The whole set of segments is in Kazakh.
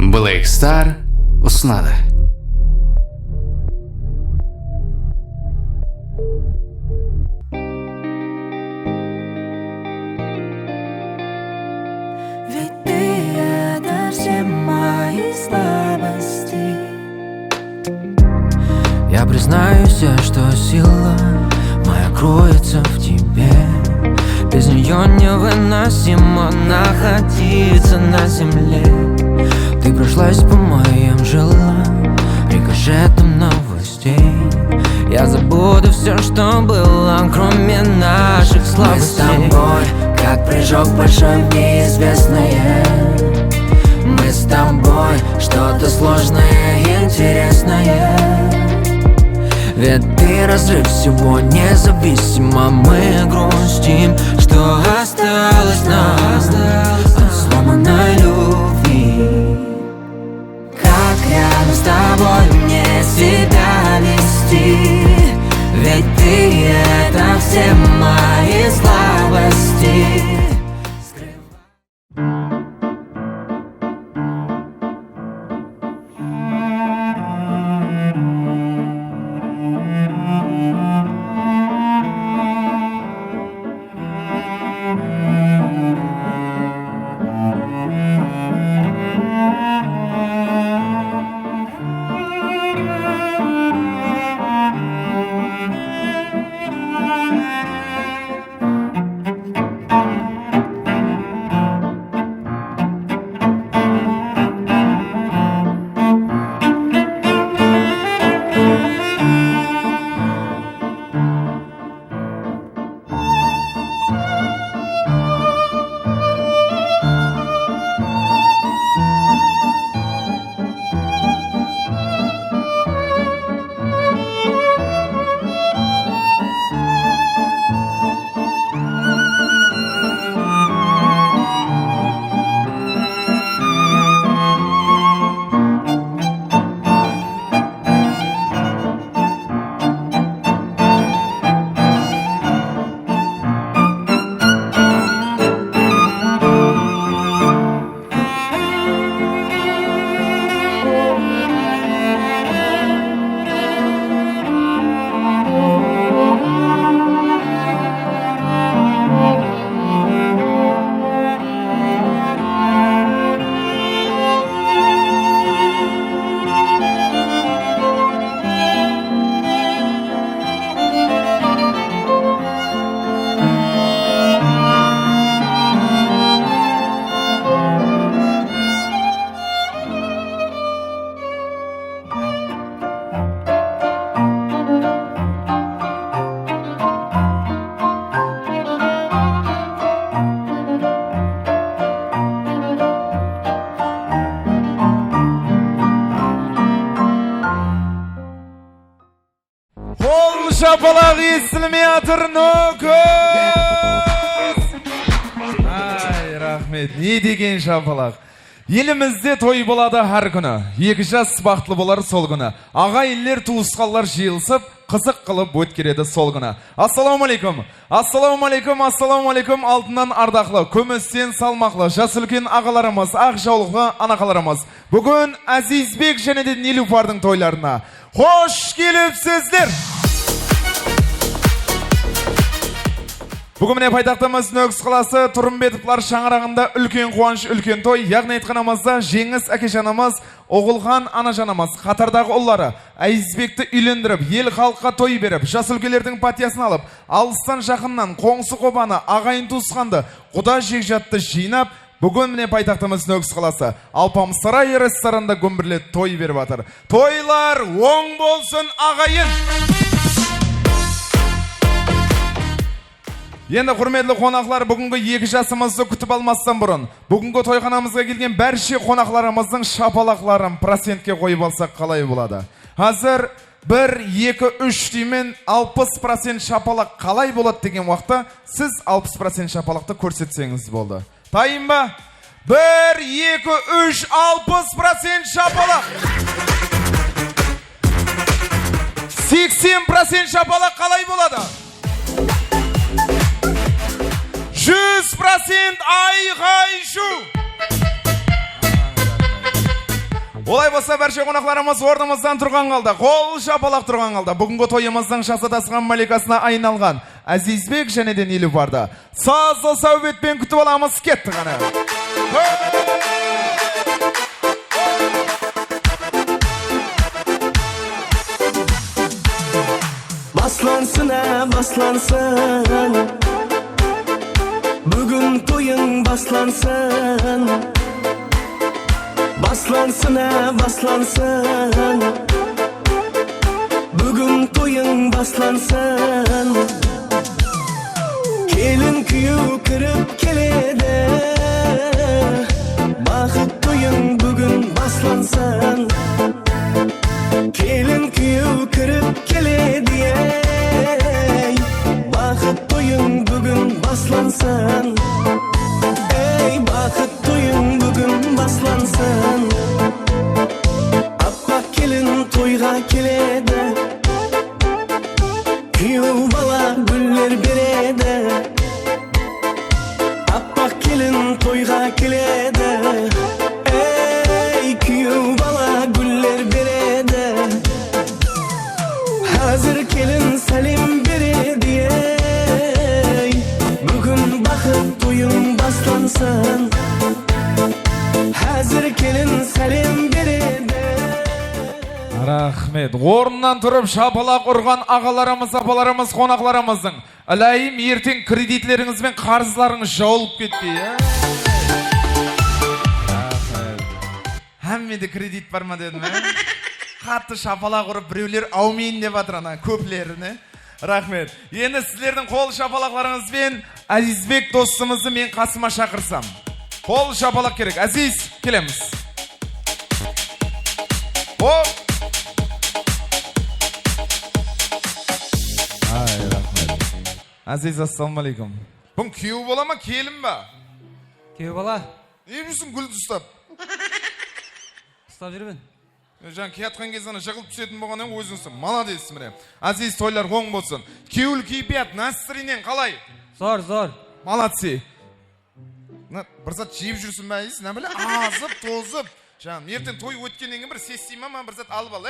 Black Star ұсынады. Ведь ты это все мои слабости. Я признаюсь, что сила моя кроется в тебе. Без нее невыносимо находиться на земле. Ты прошлась по моим жилам рикошетом новостей. Я забуду все, что было, кроме наших слабостей. Мы с тобой, как прыжок большой в неизвестное. Мы с тобой, что-то сложное, интересное. Ведь ты разрыв всего независимо. Мы грустим, что осталось нам от сломанной любви. Как рядом с тобой мне себя вести? Ведь ты это все мои слабости. Şapalak естілмеятыр нөкөз. Ай, рахмет, не деген шапалақ. Елімізде той болады әр күні. Екі жас бақытлы болар сол күні. Ағайындар туысқандар жиылысып, қызық қылып өткереді сол күні. Ассаламуалейкум. Ассаламуалейкум, ассаламуалейкум. Алтыннан ардақлы, көмістен салмақлы, жас үлкен ағаларымыз, ақ жаулығы анақаларымыз. Бүгін Әзизбек және де Нилуфардың тойларына қош келіпсіздер. Бүгін міне пайтақтымыз Нөкіс қаласы Тұрымбетовлар шаңырағында үлкен қуаныш, үлкен той. Яғни айтқанымызда жеңіс әкежанымыз, Оғылхан анажанымыз, қатардағы ұллары Әйізбекті үйлендіріп, ел халыққа той беріп, жас үлкелердің патиясын алып, алыстан жақыннан қоңсы қобаны, ағайын туысқанды, құда жекжатты жинап, бүгін міне пайтақтымыз Нөкіс қаласы Алпамсарай ресторанында гүмбірлет той беріп атыр. Тойлар оң болсын ағайын! Енді құрметлі қонақлар, бүгінгі екі жасымызды күтіп алмастан бұрын, бүгінгі тойханамызға келген бәрше қонақларымыздың шапалақларын процентке қойып алсақ қалай болады? Қазір 1, 2, 3 деймен 60% шапалақ қалай болады деген уақытта сіз 60% шапалақты көрсетсеңіз болды. Тайын ба? 1, 2, 3, 60% шапалақ. 80% шапалақ қалай болады? 100% айғай-шу. Олай болса барша қонақтарымыз орнымыздан тұрған қалда, қол шапалақ тұрған қалда. Бүгінгі тойымыздың шасадасқан маликасына айналған Азизбек және де Нилупарды сазды сәубетпен күтіп аламыз, кетті ғана. Baslansın baslansın, bugün toyun baslansın. Baslansın baslansın, bugün toyun baslansın. Kelin kuyu kırıp kelede, bakıp toyun bugün baslansın. Kelin kuyu kırıp kelede, bakıp toyun bugün baslansın. Ey bakıp toyun bugün baslansın. Appak kelin toyga kelede, kuyu bala güller berede. Appak kelin toyga kelede, ey kuyu bala güller berede. Hazır kelin salim berede, bugün bakıp toyun baslansın. Hazır kelin salim berede. Рахмет. Орнынан тұрып шапалақ ұрған ағаларымыз, апаларымыз, қонақларымыздың әлайым ертең кредитлеріңіз бен қарызларыңыз жауылып кетпей, Әммеде кредит бар ма дедім, Қатты шапалақ ұрып, біреулер аумейін деп атыр ана көплеріне. Рахмет. Енді сіздердің қол шапалақларыңызбен Азизбек достымызды мен қасыма шақырсам. Қол шапалақ керек. Азиз, келеміз. Оп! Азиз, ассаламалейкум. Бұн күйеу бола ма, келін ба? Күйеу бала, Не жүрсің гүлді ұстап? ұстап жүрмін. Жаң киятқан кезден жығылып түсетін болғаннан өзіңсің. Маладесің міне. Азиз, тойлар оң болсын. Күйеуіл кейпият настыринен қалай? Зор. Молодцы. Бір зат жеп жүрсің бә, не біле? Азып, тозып. Жаң, ертең той өткеннен бір сестима ма бір зат алып ал,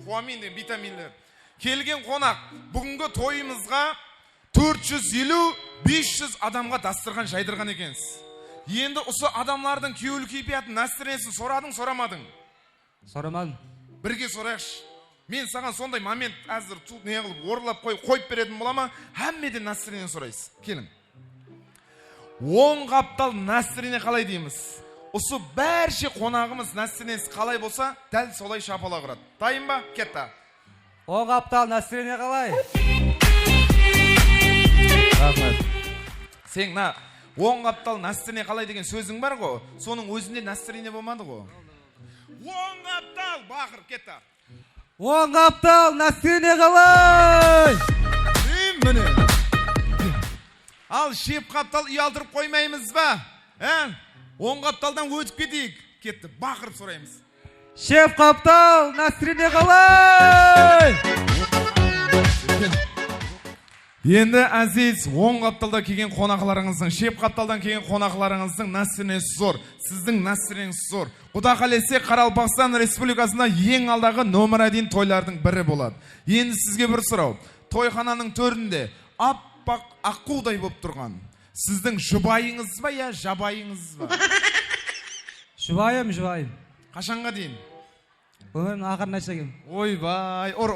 Хуамин деген витаминлер. Келген қонақ, бүгінгі тойымызға 450-500 адамға дастырған жайдырған екенсіз. Енді осы адамлардың күйеуіл кейпиятын настыренсін сорадың, сорамадың? Сорамадым. Бірге сорайықшы. Мен саған сондай момент әзір не қылып, орылап қойып беретін бола ма? Әммеден настыренен сұрайсыз. Келің. Оң қаптал настырене қалай дейміз? Осы бәрше қонағымыз настыренесі қалай болса, дәл солай шапала құрады. Дайын ба? Кетті. Оң қаптал настырене қалай? Рахмет. Сен оң қаптал настырене қалай деген сөзің бар ғой, соның өзінде настырене болмады ғой. Оң қаптал, бақыр, кетті. Оң қаптал настырене қалай? Міне. Ал шеп қаптал үй алдырып қоймаймыз ба? Оң қапталдан өтіп кетейік. Кетті, бақырып сұраймыз. Шеп қаптал настырене қалай? Енді Азиз, оң қапталда келген қонақларыңыздың, шеп қапталдан келген қонақларыңыздың настыренесі зор. Сіздің настыренесі зор. Құда қалесе Қарақалпақстан Республикасында ең алдағы номер 1 тойлардың бірі болады. Енді сізге бір сұрау. Тойхананың төрінде аппақ аққудай болып тұрған. Сіздің жұбайыңыз ба, я жабайыңыз ба? Жұбайым. Қашанға дейін? Өмірім ақырына шегем. Ойбай, ор.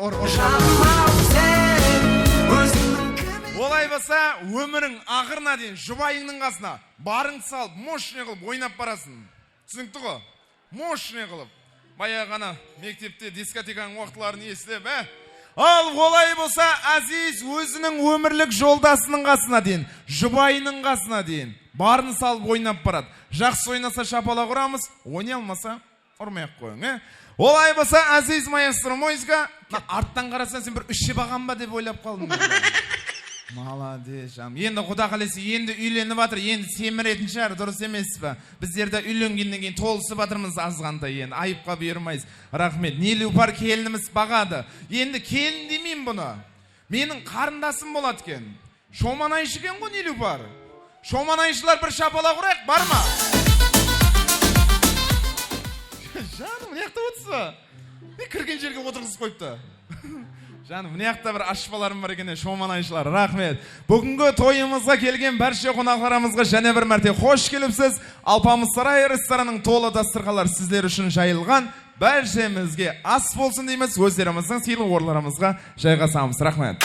Олай баса, өмірің ақырына дейін жұбайыңның қасына барың салып, мощный қылып ойнап барасың. Түсінікті ғой? Мощный қылып. Баяғана мектепте дискотеканың уақытларын естіп, Ал олай болса, Азиз өзінің өмірлік жолдасының қасына дейін, жұбайының қасына дейін барын салып ойнап барады. Жақсы ойнаса шапала құрамыз, ойнай алмаса ұрмай-ақ қойың, Олай болса, Азиз маэстро мойзға, арттан қарасан сен бір үші баған ба деп ойлап қалдың. Молодец, жам. Енді құда қалесі, енді үйленіп батыр, енді семіретін шығар, дұрыс емес па? Біздерді үйленгеннен кейін толысы батырмыз азғанда енді, айыпқа бұйырмайыз. Рахмет. Нилупар келініміз бағады. Енді келін демеймін бұны. Менің қарындасым болады кен. Шоманайшы кен ғой Нилупар. Шоманайшылар бір шапала құрайық, бар ма? Жаным, неқті ба? Не кірген жерге отырғызып қойыпты. Жаным, мына жақта бір ашпаларым бар екен, шоманайшылар, рахмет. Бүгінгі тойымызға келген барша қонақтарымызға және бір мәрте қош келіпсіз. Алпамыс сарай ресторанының толы дастархандар сіздер үшін жайылған. Бәршемізге ас болсын дейміз, өздеріміздің сыйлы орындарымызға жайғасамыз. Рахмет.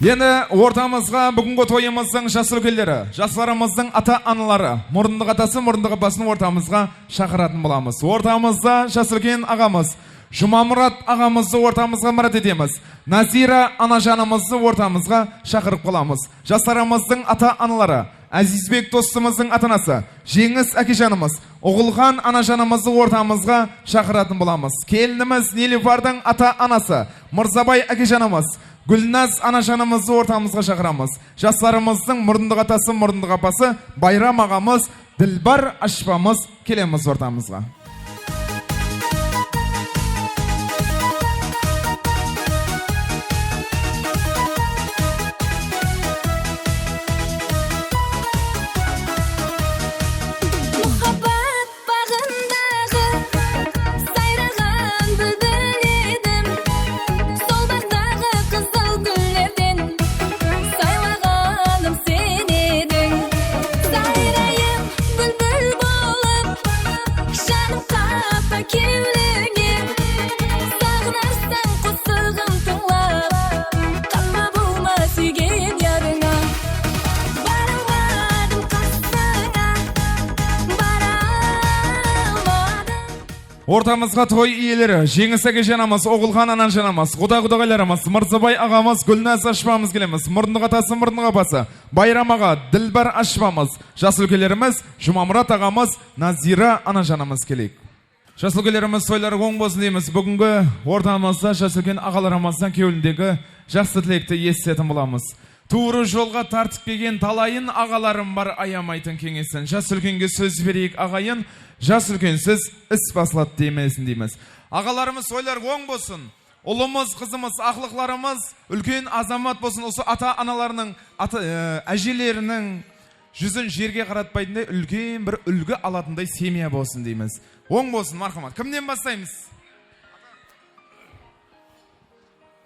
Енді ортамызға бүгінгі тойымыздың жас үлкендері, жастарымыздың ата-аналары, мұрындық атасы, мұрындық апасын ортамызға шақыратын боламыз. Ортамызда жас үлкен ағамыз, Жұмамұрат ағамызды ортамызға мұрат етеміз. Назира анажанымызды ортамызға шақырып қаламыз. Жастарымыздың ата-аналары, Әзизбек достымыздың атанасы, Жеңіс әкежанымыз, Оғылған анажанымызды ортамызға шақыратын боламыз. Келініміз Нелифардың ата-анасы, Мырзабай әкежанымыз, Гүлназ анажанымызды ортамызға шақырамыз. Жастарымыздың мұрындық атасы, мұрындық апасы, Байрам ағамыз, Ділбар ашпамыз келеміз ортамызға. Ортамызға той иелері, Жеңіс әкежанымыз, Оғылған анажанымыз, құда-құдағайларымыз, Мырзабай ағамыз, Гүлназ ашпамыз келеміз. Мұрындық атасы, мұрындық апасы, Байрам аға, Ділбар ашпамыз. Жас үлкелеріміз, Жұмамұрат ағамыз, Назира анажанымыз келейік. Жас үлкелеріміз тойлары оң болсын дейміз. Бүгінгі ортамызда жас үлкен ағаларымыздан кеуілдегі жақсы тілекті естетін боламыз. Туыры жолға тартып келген талайын ағаларым бар, аямайтын кеңесін. Жас үлкенге сөз берейік ағайын, жас үлкенсіз іс басылады дейміз. Ағаларымыз ойлар оң болсын. Ұлымыз, қызымыз, ақлықларымыз үлкен азамат болсын. Осы ата-аналарының, әжелерінің жүзін жерге қаратпайтындай үлкен бір үлгі алатындай семья болсын дейміз. Оң болсын, мархамат. Кімнен бастаймыз?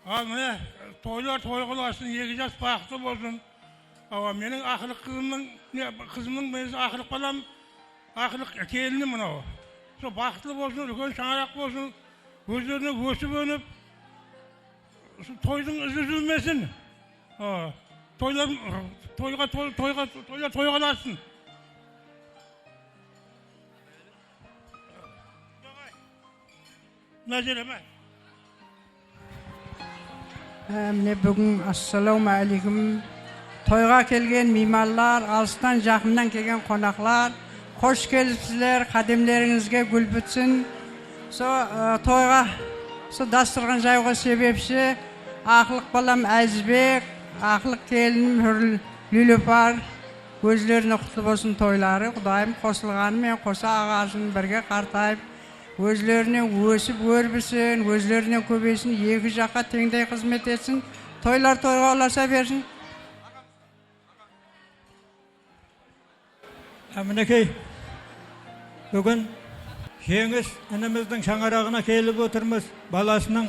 Міне, тойлар тойғыласын, екі жас бақытты болсын. Менің ақылық қызымның мен ақылық балам, ақылық келінім мынау. Сол бақытты болсын, үлкен шаңырақ болсын, өздеріне өсіп өніп, тойдың ізі үзілмесін. Тойлар тойғыласын. Назира, Міне бүгін ассаламу алейкум. Тойға келген меймандар, алыстан жақыннан келген қонақлар, қош келіпсіздер, қадемлеріңізге гүл бітсін. Тойға дастархан жаюға себепші ақылық балам Әзізбек, ақылық келінім Нелифар, өздеріне құтты болсын тойлары. Құдайым қосылғанымен қоса ағасын бірге қартайып, өзлеріне өсіп өрбісін, өзлеріне көбейсін, екі жаққа теңдей қызмет етсін, тойлар тойға ұласа берсін. Мінекей, бүгін Жеңіс ініміздің шаңырағына келіп отырмыз, баласының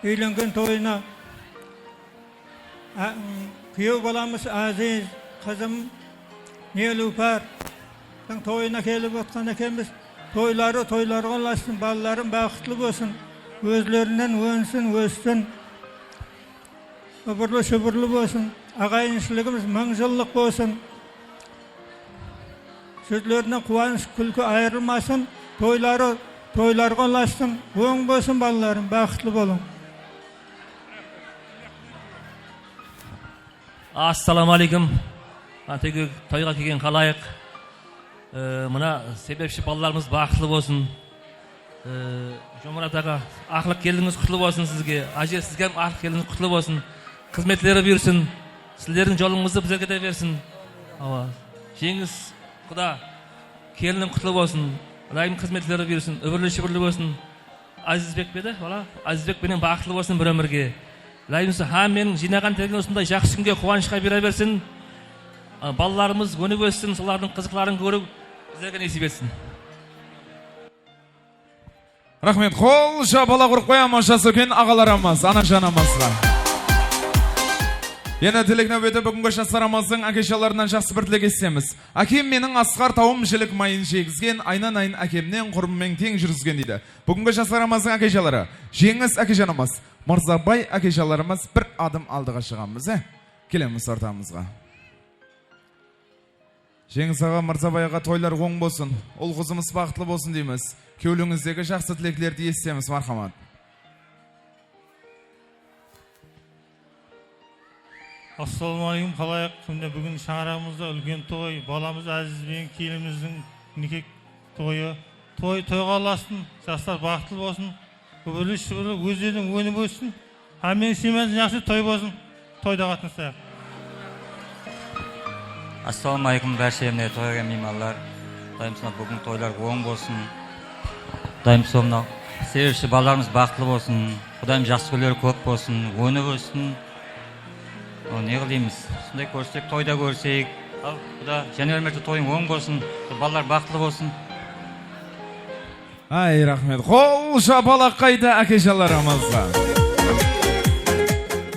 үйленген тойына. Күйеу баламыз Азиз, қызым Нелифардың тойына келіп отқан екенбіз. Тойларға ұласын, балаларым бақытлы болсын, өзлерінен өнсін, өссін, үбірлі-шүбірлі болсын, ағайыншылығымыз мың жыллық болсын, сөздерінен қуаныш күлкі айырылмасын, тойларға ұласын, оң болсын балаларым, бақытлы болың. Ассаламу алейкум. Тойға келген қалайық. Мына себепші балаларымыз бақытлы болсын. Жұмамұрат аға, ақылық келіңіз құтлы болсын сізге. Әже, сізге ақылық келіңіз құтлы болсын. Қызметлері берсін. Сіздердің жолыңызды бізге кете берсін. Жеңіс құда келінің құтлы болсын. Райым қызметлері берсін. Үбірлі-шүбірлі болсын. Әзізбек беді, Әзізбек менен бақытлы болсын бір өмірге. Райымсы менің жинаған тегін осындай жақсы күнге қуанышқа бере берсін. балаларымыз өніп өссін, солардың қызықларын көріп, біздерге несіп етсін. Рахмет, қол жабала құрып қоямыз жас үлкен ағаларымыз, анажанымызға. Енді тілек нәубеті бүгінгі жастарымыздың әкешаларынан жақсы бір тілек естеміз. Әкем менің асқар тауым жілік майын жегізген, айнан айын әкемнен құрбыммен тең жүргізген дейді. Бүгінгі жастарымыздың әкешалары, жеңіс әкешанымыз, Мырзабай әкешаларымыз бір адым алдыға шығамыз, келеміз ортамызға. Жеңіс аға, Мырзабайға тойлар оң болсын, ұл қызымыз бақытлы болсын дейміз. Кеуліңіздегі жақсы тілектерді естеміз, мархамат. Ассалаумағалейкум, қалайық. Бүгін шаңырағымызда үлкен той, баламыз Әзізбен келіміздің неке тойы. Тойға аласын, жастар бақытлы болсын, көбілі шүбілі өздерінің өніп өсін. Әмен семәзін жақсы той болсын, тойда қатыныстайық. Ассалаумағалейкум, бәршеміне тойға меймандар. Дайым сына бүгін тойлар оң болсын. Дайым сомна себепші балаларымыз бақытлы болсын. Құдайым жақсы көйлері көп болсын, өніп өсін. Не қылдейміз? Сондай көрсек, тойда көрсек. Ал, құда және өлмекті тойың оң болсын, балалар бақытлы болсын. Ай, рахмет. Қол жабалақ қайда әкешаларымызға.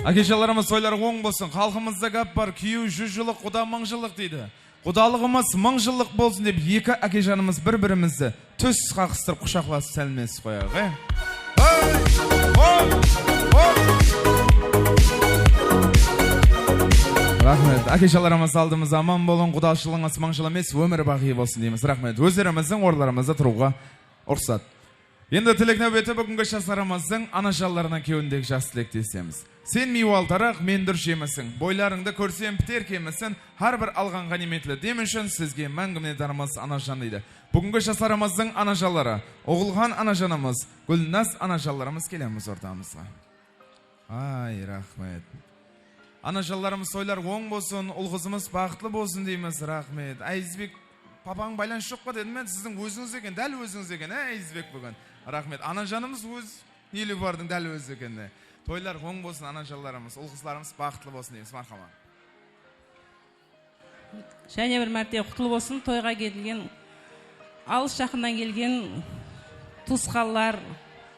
Әкешаларымыз тойлар оң болсын. Халқымызда гәп бар, күйеу 100 жылық, құда 1000 жылық дейді. Құдалығымыз 1000 жылық болсын деп екі әкешанымыз бір-бірімізді төс қақыстырып құшақласып сәлемдесіп қояйық, Рахмет. Әкешаларымыз алдымыз аман болын, құдашылыңыз 1000 жыл емес, өмір бақи болсын дейміз. Рахмет. Өздеріміздің орындарымызда тұруға рұқсат. Енді тілек нәубеті бүгінгі жастарымыздың анажаларынан кеуіндегі жақсы тілекті естеміз. Сен мейуалтарақ, мен дүрш емесің. Бойларыңды көрсем пітер кемесін, har bir алған ғаниметлі дем үшін сізге мәңгі мінедарымыз анажан дейді. Бүгінгі жастарымыздың анажалары, Оғылған анажанымыз, Гүлназ анажаларымыз келеміз ортамызға. Ай, рахмет. Анажаларымыз тойлар оң болсын, ұл қызымыз бақытлы болсын дейміз. Рахмет. Айзбек, папаң байланыс жоқ па дедім мен, сіздің өзіңіз екен, дәл өзіңіз екен, Айзбек бүгін. Рахмет. Анажанымыз өз нелі бардың дәл өзі екен. Тойлар оң болсын, анажаларымыз, ұл қызларымыз бақытлы болсын дейміз. Мархама. Және бір мәрте құтлы болсын, тойға келген, алыс жақындан келген туысқандар,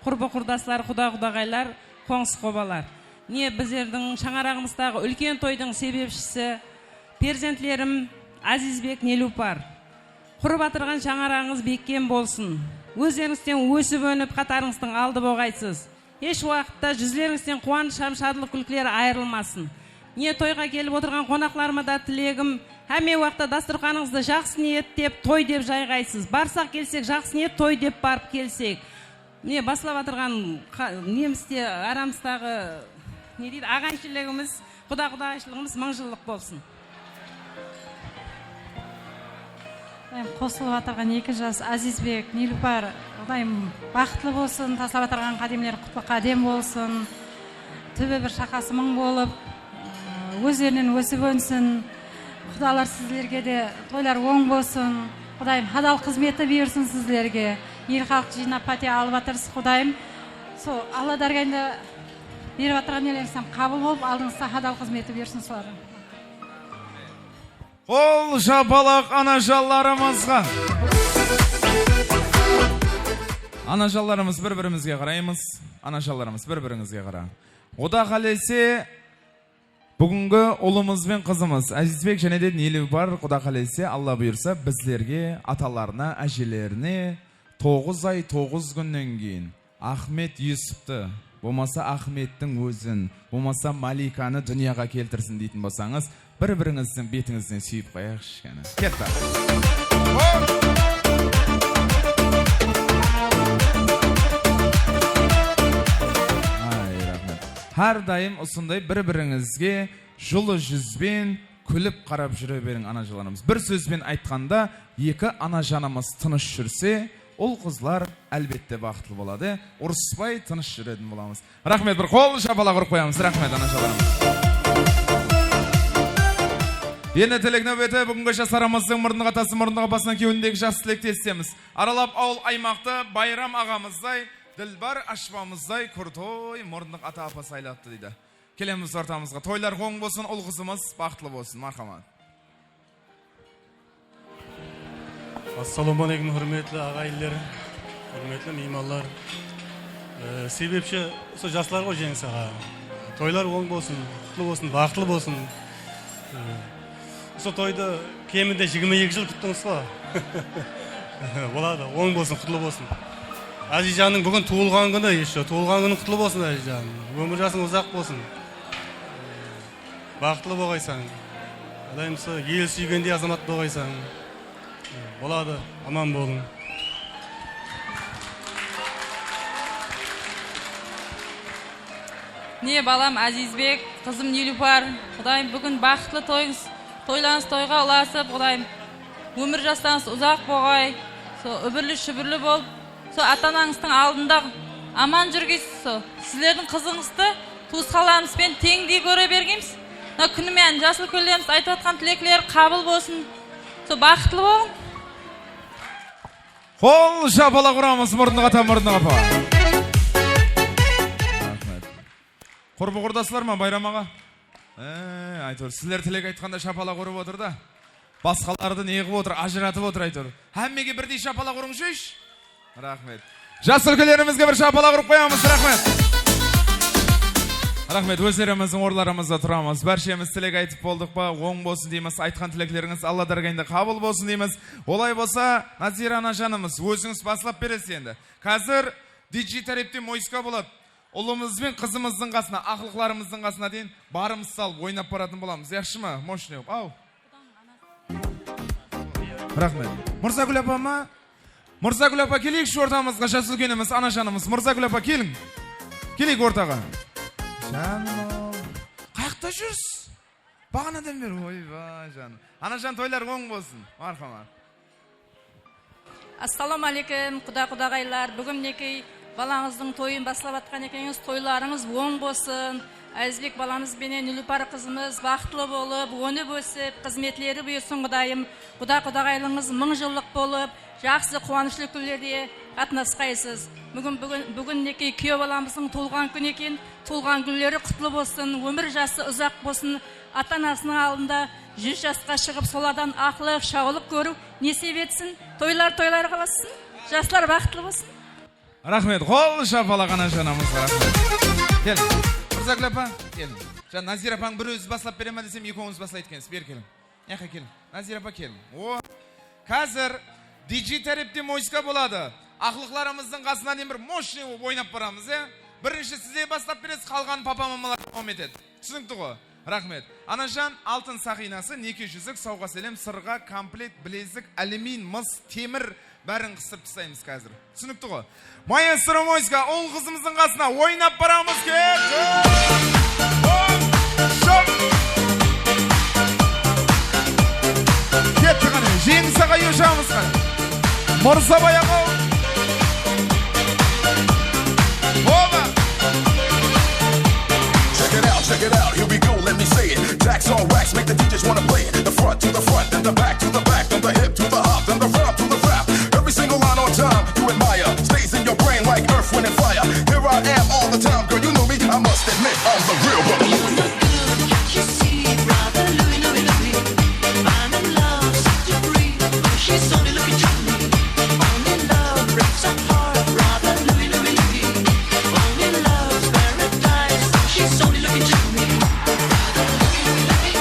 құрбы-құрдастар, құда-құдағайлар, қоңсы қобалар. Не біздердің шаңырағымыздағы үлкен тойдың себепшісі перзентлерім Азизбек Нелупар. Құрып атырған шаңырағыңыз беккен болсын. Өздеріңізден өсіп өніп қатарыңыздың алды боғайсыз. Еш уақытта жүзлеріңізден қуаныш шадылық күлкілері айырылмасын. Не тойға келіп отырған қонақларыма да тілегім, әме уақытта дастұрханыңызды жақсы ниеттеп той деп жайғайсыз. Барсақ келсек жақсы ниет той деп барып келсек. Не басылап атырған немісте арамыздағы не дейді, ағайыншылығымыз, құда-құдағайшылығымыз 1000 жылдық болсын. Қосылып атырған 2 жас Азизбек Нелупар, Құдайым бақытлы болсын, таслап атырған қадемлер құтлы қадем болсын, төбе бір шақасы 1000 болып, өздерінен өсіп өнсін. Құдалар сіздерге де тойлар оң болсын. Құдайым адал қызметі берсін сіздерге. Ел халық жинап пәте алып атырсыз Құдайым. Сол Алла даргайында беріп атырған елерсем қабыл болып, алдыңызда адал қызметі берсін солардың. Ол жабалақ анажаларымызға. Анажаларымыз бір-бірімізге қараймыз. Анажаларымыз бір-біріңізге қара. Ода қалесе бүгінгі ұлымыз бен қызымыз Азизбек және де Нелупар, құда қалесе Алла бұйырса біздерге, аталарына, әжелеріне 9 ай 9 күннен кейін Ахмет Юсупты, болмаса Ахметтің өзін, болмаса Маликаны дүнияға келтірсін дейтін болсаңыз, бір-біріңіздің бетіңізден сүйіп қояқшы кәні. Кетті. Ай, рахмет. Har дайым осындай бір-біріңізге жылы жүзбен күліп қарап жүре берің анажаларымыз. Бір сөзбен айтқанда, екі анажанымыз тыныш жүрсе, ол қызлар әлбетте бақытлы болады. Ұрыспай тыныш жүретін боламыз. Рахмет, бір қол жабала құрып қоямыз. Рахмет, анажаларымыз. Енді тілек нөбеті бүгінгі жастарымыздың мұрындыға тасы мұрындыға басына кеуіндегі жақсы тілекті естеміз. Аралап ауыл аймақты Байрам ағамыздай, Ділбар ашпамыздай күртой мұрындық ата апа сайлатты дейді. Келеміз ортамызға. Тойлар оң болсын, ұл қызымыз бақытлы болсын. Мархамат. Assalamualaikum hürmetli ağaylar, hürmetli mimarlar. Sebepçi so jaslar go jеңіс ağa. Toylar oң болсын, құтлы болсын, бақытлы болсын. So toyды кемінде 22 жыл күттіңіз ба? Болады, оң болсын, құтлы болсын. Азизжанның бүгін туылған күні, туылған күні құтлы болсын Азизжан. Өмір жасың ұзақ болсын. Бақытлы болғайсаң. Адайымсы ел сүйгенде азамат болғайсаң. Болады, аман болың. Не балам Азизбек, қызым Нилупар, Құдайым бүгін бақытлы тойлаңыз тойға ұласып, Құдайым өмір жастаңыз ұзақ болғай, үбірлі шүбірлі болып, ата-анаңыздың алдында аман жүргейсіз, сіздердің қызыңызды туысқаларымызбен теңдей көре бергенбіз. Күнімен жасыл көйлеміз айтып отқан тілеклер қабыл болсын, бақытлы болың. Қол шапалақ ұрамыз мұрындыға та мұрындыға па. Құрбы құрдасылар ма байрамаға? Айтыр, сіздер тілек айтқанда шапалақ ұрып отыр да. Басқаларды неғып отыр, ажыратып отыр айтыр. Әммеге бірдей шапалақ ұрың шеш? Рахмет. Жас үлкелерімізге бір шапалақ ұрып қоямыз. Рахмет. Рахмет, өздеріміздің орларымызда тұрамыз. Бәршеміз тілек айтып болдық па, оң болсын дейміз. Айтқан тілеклеріңіз Алла дәргейінде қабыл болсын дейміз. Олай болса, Назира анажанымыз, өзіңіз басылап бересіз енді. Қазір диджитарепте мойска болады. Ұлымыз бен қызымыздың қасына, ақылықларымыздың қасына дейін барымыз салып, ойнап баратын боламыз. Яқшы ма? Мощный. Ау. Рахмет. Мұрзагүл апа ма? Мұрзагүл апа келейік ортамызға, жас үлкеніміз, анажанымыз. Мұрзагүл апа келің. Келейік ортаға. Жаным, қаяқта жүрсіз? Бағанадан бері, ойбай жаным. Анажан тойлар оң болсын. Мархамат. Ассалаумағалейкум, құда-құдағайлар. Бүгін некей балаңыздың тойын басылап атқан екеніңіз, тойларыңыз оң болсын. Әзбек баламыз бенен Нилупар қызымыз бақытлы болып, өніп өсіп, қызметлері бұйырсын Құдайым. Құда-құдағайлыңыз 1000 жылдық болып, жақсы қуанышлы күндерде қатынасқайсыз. Бүгін некей күйеу баламыздың толған күн екен, толған күндері құтлы болсын, өмір жасы ұзақ болсын. Ата-анасының алдында 100 жасқа шығып, солардан ақылық, шаулық көру несеп етсін. Тойлар қаласын, жастар бақытлы болсын. Рахмет, қол шапалағана жанамызға рахмет. Кел, Мұрзагүл апа, кел. Назира апаң бір өзі басылап береме десем, екеуіңіз басылайды екенсіз. Бер келім. Яқа кел. Назира апа кел. Қазір диджитарепте мойска болады. Ақылықларымыздың қасына дейін бір мощный ойнап барамыз, Бірінші сізде бастап бересіз, қалған папа мамалар қом етеді. Түсінікті ғой? Рахмет. Анажан алтын сақинасы, неке жүзік, сауға селем, сырға, комплект, білезік, алюмин, мыс, темір бәрін қыстырып тастаймыз қазір. Түсінікті ғой? Маэстро мойска, ол қызымыздың қасына ойнап барамыз кет. Кетті қане, жеңісіға ешамыз қане. Мұрса баяғы. Check it out, here we go, let me say it. Jacks on wax, make the DJs wanna play it. The front to the front, then the back to the back, then the hip to the hop, then the rap to the rap. Every single line on time, you admire. Stays in your brain like earth, wind, and fire. Here I am all the time, girl, you know me. I must admit, I'm the real brother Louie. You see, brother Louie, Louie, Louie. I'm in love, set you free. She's only looking at me. Only love breaks our heart, brother Louie, Louie, Louie. Only love's paradise. She's only looking at me. Brother Louie, Louie, Louie.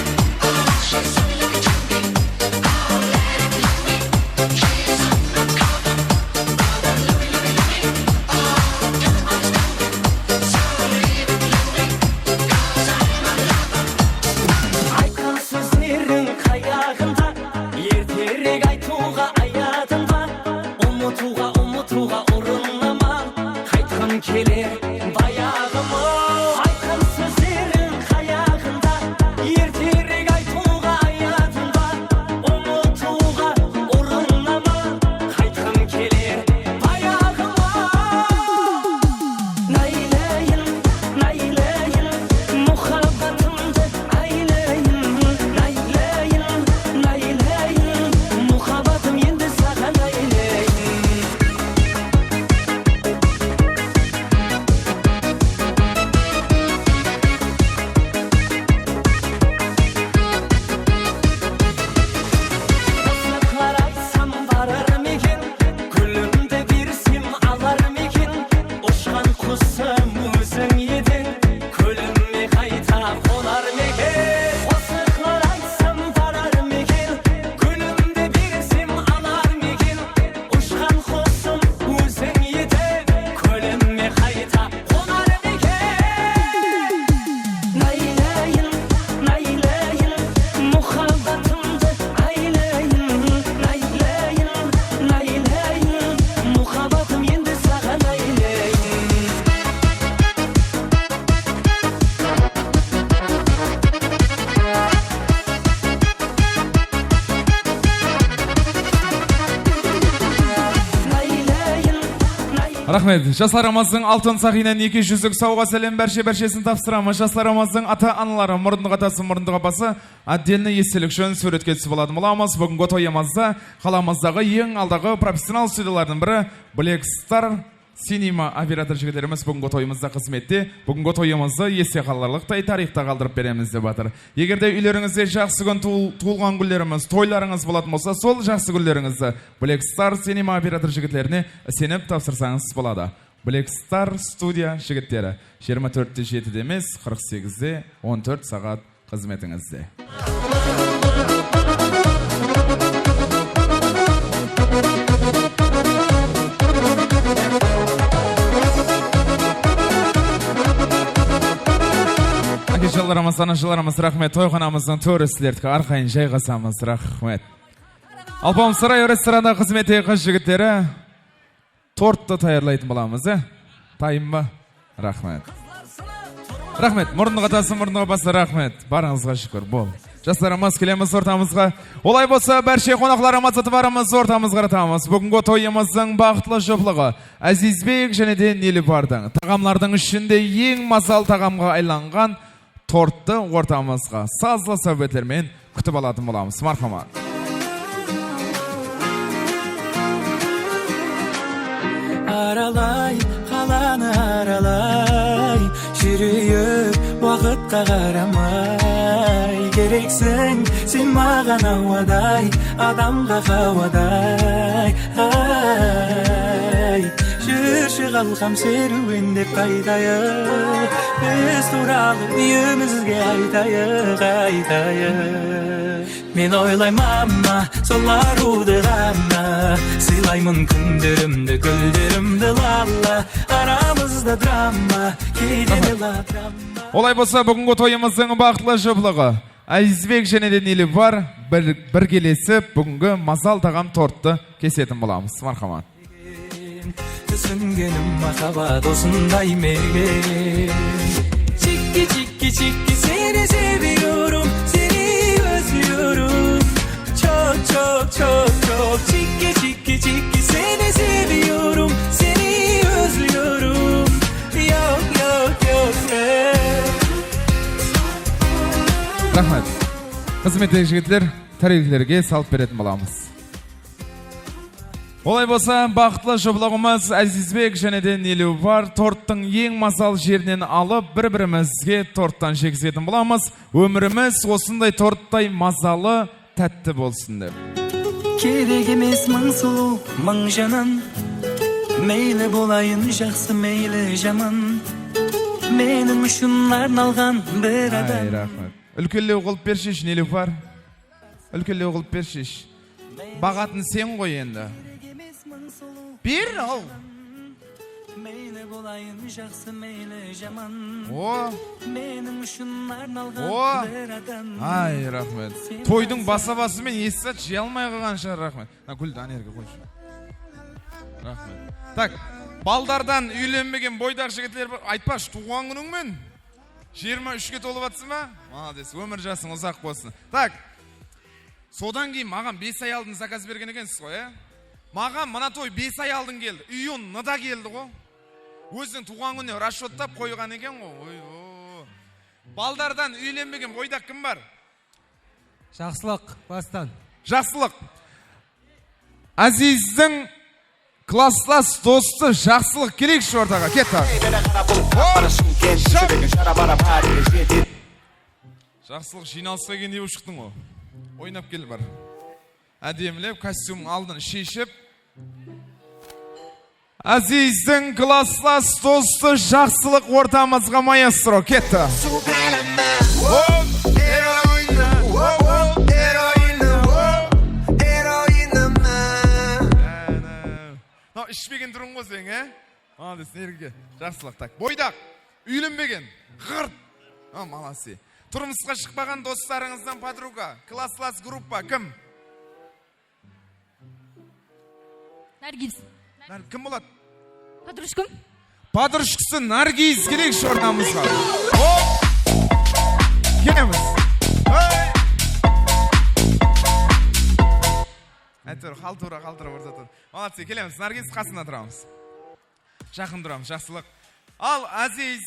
Рахмет. Жастарымыздың алтын сақинен 200 сауға сәлем бәршесін тапсырамыз. Жастарымыздың ата-аналары, мұрындық атасы, мұрындық апасы отдельный естелік үшін суретке түсіп алады. Мұламыз бүгінгі тойымызда қаламыздағы ең алдағы профессионал студиялардың бірі Black Star Cinema оператор жігіттеріміз бүгінгі тойымызда қызметте. Бүгінгі тойымызды есте қаларлықтай тарихта қалдырып береміз деп жатыр. Егерде үйлеріңізде жақсы күн туылған күндеріміз, тойларыңыз болатын болса, сол жақсы күндеріңізді Black Star Cinema оператор жігіттеріне сеніп тапсырсаңыз болады. Black Star студия жігіттері 24-7 емес, 48-14 сағат қызметіңізде. Акешаларымыз, анашаларымыз, рахмет. Тойханамыздың төрісілердікі арқайын жайғасамыз, рахмет. Алпам сарай ресторанда қызметі қыз жігіттері тортты таярлайтын боламыз, тайым ба? Рахмет. Рахмет. Мұрындық атасы, мұрындық басы, рахмет. Барыңызға шүкір, бол. Жастарымыз, келеміз ортамызға. Олай болса, бәрше қонақларымыз атыбарымыз ортамызға ратамыз. Бүгінгі тойымыздың бақытлы жоплығы Азизбек және де Неліпардың. Тағамлардың ішінде ең мазал тағамға айланған тортты ортамызға сазлы сәубеттермен күтіп алатын боламыз. Мархамат. Аралай, қаланы аралай, жүрейік уақытқа қарамай. Керексің сен маған ауадай, адамға қауадай. Жүрші қалқам серуендеп қайтайық, біз туралы үйімізге айтайық. Мен ойлайм мама, сол аруды ғана, сыйлаймын күндерімді, гүлдерімді лала, арамызда драма, кейде мелодрама. Олай болса, бүгінгі тойымыздың бақытлы жоплығы Азизбек және де Неліп бар, бір келесіп бүгінгі мазал тағам тортты кесетін боламыз. Мархамат. Түсінгенім махаббат осындай мекен. Чикки, чикки, чикки, seni seviyorum, seni özlüyorum. Çok, çok, çok, çok. Çikki, çikki, çikki, seni seviyorum, seni özlüyorum. Yok, yok, yok. Рахмет. Қызметтегі жігіттер тарелкелерге салып беретін боламыз. Олай болса, бақытлы жоблығымыз Азизбек және де Неліп бар торттың ең мазал жерінен алып, бір-бірімізге торттан жегізетін боламыз. Өміріміз осындай торттай мазалы, тәтті болсын деп. Керек емес мың сұлу, мың жанын, мейлі болайын жақсы, мейлі жаман. Менің үшін арналған бір адам. Рахмет. Үлкелеу қылып бершеш, Неліп бар. Үлкелеу қылып бершеш. Бағатын сен ғой енді. Bir al. Meyle bolayın жақсы, meyle жаман. О. Менің үшін арналған бір адам. Ай, рахмет. Тойдың баса-басы мен естісат жей алмай қалған шығар, рахмет. Гүлді анерге қойшы. Рахмет. Так, балдардан үйленбеген бойдақ жігітлер айтпаш, туған күніңмен 23-ге толып атсың ба? Молодец, өмір жасың ұзақ болсын. Так, содан кейін маған 5 ай алдын заказ берген екенсіз ғой, Маған мына той 5 ай алдын келді. Үйін ныда келді ғой. Өзінің туған күніне расчеттап қойған екен ғой. Балдардан үйленбеген бойдақ кім бар? Жақсылық, бастан. Жақсылық. Азиздің класслас досты жақсылық керек ортаға. Кет тағы. Жақсылық жиналысқа келгенде болып шықтың ғой. Ойнап кел бар. Әдемілеп, костюм алдын шешіп. Азиздің класслас досты жақсылық ортамызға маэстро. Кетті. Ішпеген тұрын ғой сен, Молодец, нерге. Жақсылық. Так, бойдақ, үйленбеген, ғырт. Молодцы. Тұрмысқа шықпаған достарыңыздан подруга, класслас группа, кім? Наргиз. Кім болады? Подружкам. Подружкасы Наргиз керек ортамызға. Келеміз. Әйтеуір, қалтыра ұрзатыр. Молодцы, келеміз. Наргиз қасында тұрамыз. Жақын тұрамыз, жақсылық. Ал Азиз,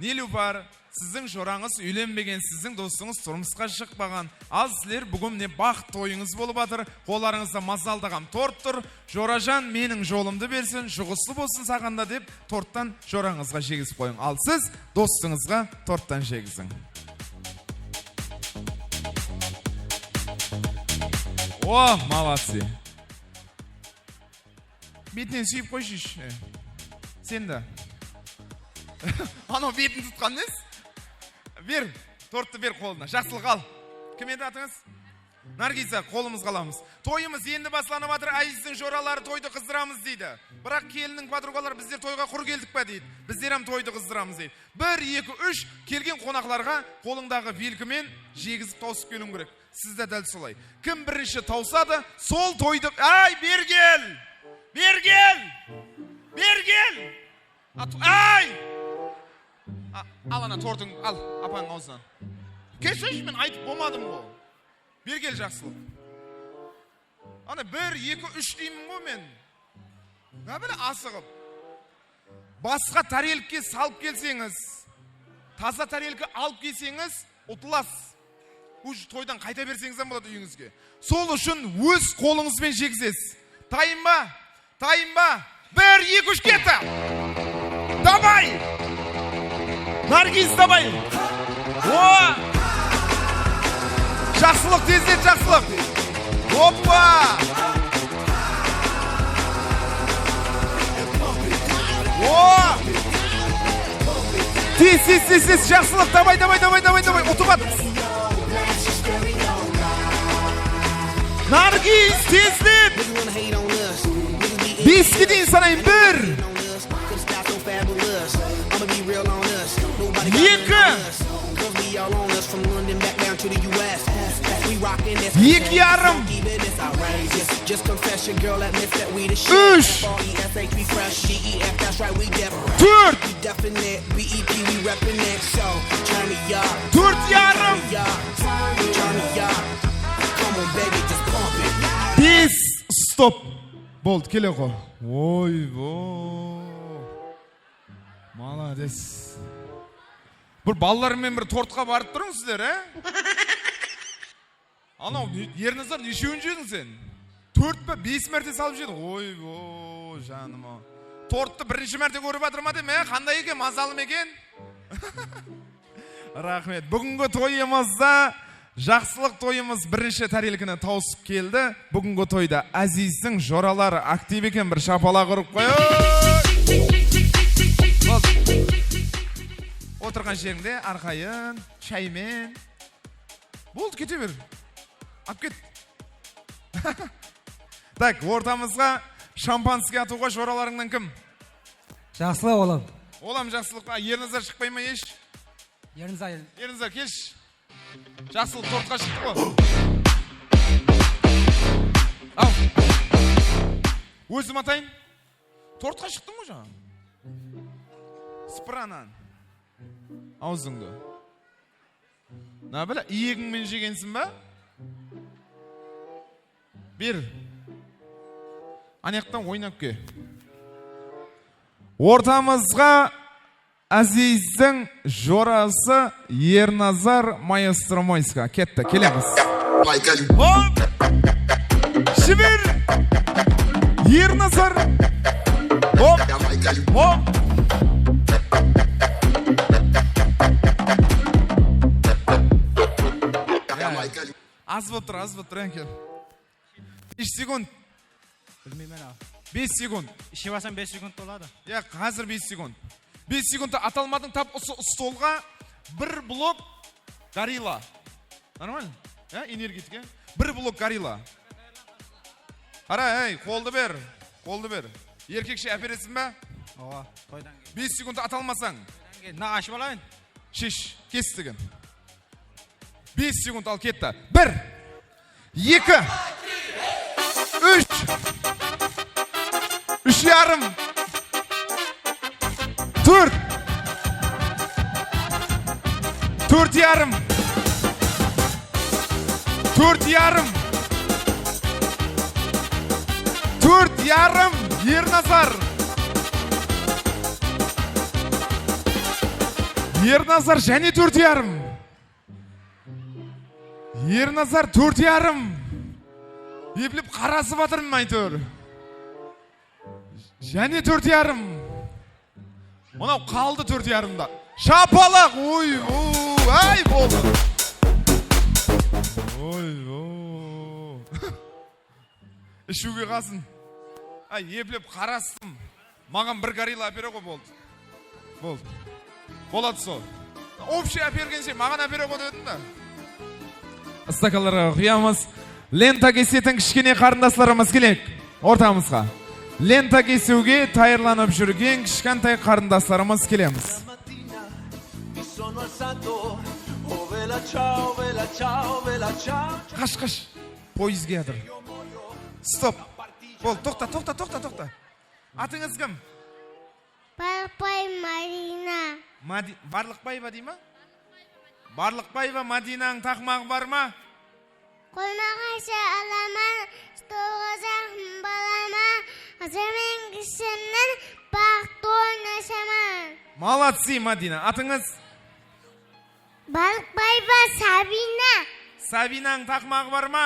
Нилупар, сіздің жораңыз үйленбеген, сіздің досыңыз тұрмысқа шықпаған. Ал сілер бүгін не бақыт тойыңыз болып атыр, қоларыңызда мазалдаған торт тұр. Жоражан менің жолымды берсін, жұғысты болсын сағанда деп торттан жораңызға жегізіп қойың. Ал сіз достыңызға торттан жегізің. О, молодцы. Бетінен сүйіп қойшыш. Сен де. Анау бетін тұтқан нес? Бер, тортты бер қолына. Жақсылық ал. Кім еді атыңыз? Наргиза, қолымыз қаламыз. Тойымыз енді басланып атыр, Азиздің жоралары тойды қыздырамыз дейді. Бірақ келінің подругалар біздер тойға құр келдік па дейді. Біздер тойды қыздырамыз дейді. 1, 2, 3 келген қонақларға қолыңдағы белгімен жегізіп тауысып келуің керек. Сізде дәл солай. Кім бірінші таусады, сол тойды... Ай, бергел! Бергел! Бергел! Ай! Ал ана тортың, ал, апаң аузынан. Кешірші, мен айтып болмадым ғой. Бергел жақсылық. Ана 1, 2, 3 деймін ғой мен. Нәбілі асығып. Басқа тарелікке салып келсеңіз, таза тарелкі алып келсеңіз, ұтыласыз. Уже тойдан қайта берсеңізден болады үйіңізге. Сол үшін өз қолыңызбен жегізесіз. Тайын ба? Тайын ба? 1, 2, 3 кетті. Давай! Наргиз, давай! О! Жақсылық, тездет жақсылық! Опа! О! Тез, жақсылық, давай, ұтып ат! Наргиз, тездет! 5-ке дейін санайын, 1! 2 yarım 3 4 yarım 5 stop болды келе қой ойбой молодец бір балалармен бір тортқа барып тұрыңыздар, Анау, Ерназар, нешеуін жедің сен? 4 па 5 мәрте салып жедің? Ой, жаным ау. Тортты бірінші мәрте көріп атыр ма дейм, қандай екен, мазалы ма екен? Рахмет. Бүгінгі тойымызда, жақсылық тойымыз бірінші тарелкіні тауысып келді. Бүгінгі тойда Азиздің жоралары актив екен, бір шапала құрып қой. Отырған жеріңде арқайын, шаймен. Болды, кете бер. Ап кет. Так, ортамызға шампанский атуға жораларыңнан кім? Жақсылық олам. Олам жақсылық. Ерназар шықпай ма еш? Ерназар келш. Жақсылық тортқа шықты ғой. Ау. Өзім атайын. Тортқа шықтың ғой жаңа? Спранан. Аузыңды. Нәбілі, иегіңмен жегенсің ба? Бер. Анаяқтан ойнап ке. Ортамызға Азиздің жорасы Ерназар Маэстро Мойска. Кетті, келеміз. Оп! Шібір! Ерназар! Оп! Оп! Az болып тұр, әнкел. 5 секунд. Білмеймен ау. 5 секунд. Іше басам 5 секунд болады. Қазір 5 секунд. 5 секундта аталмадың тап столға бір блок горилла. Нормально? Энергетика. Бір блок горилла. Ара, қолды бер. Қолды бер. Еркекше әпересің бе? Оға, тойдан кел. 5 секундта аталмасаң. На ашып алайын. Шеш, кестігін. 5 секунд ал кетті. 1, 2, 3, 3 yarım, 4, 4 yarım, 4 yarım, 4 yarım, Ernazar. Ernazar және 4,5. Ernazar 4,5. Епліп қарасы батырмын айтыр. Және 4,5. Онау қалды 4,5-да. Шапалақ! Ой, ай болды. Ой. Ішуге қалсын. Ай, еплеп қарастым. Маған бір горилла әпере ғой болды. Болды. Болады сол. Общий әпергенше маған әпере ғой дедім да. Стакаларға құямыз. Лента кесетін кішкене қарындасларымыз келек. Ортамызға. Лента кесуге тайырланып жүрген кішкентай қарындасларымыз келеміз. Қаш. Пойызге адыр. Стоп. Бол, тоқта. Атыңыз кім? Барлықбай Марина. Барлықбайба дей ма? Барлықбайба Мадинаң тақмағы бар ма? Қоймағаша аламан, столға жақын балама, азамен кісімнің бақты ойнашаман. Молодцы, Мадина. Атыңыз? Барлықбайба Сабина. Сабинаң тақмағы бар ма?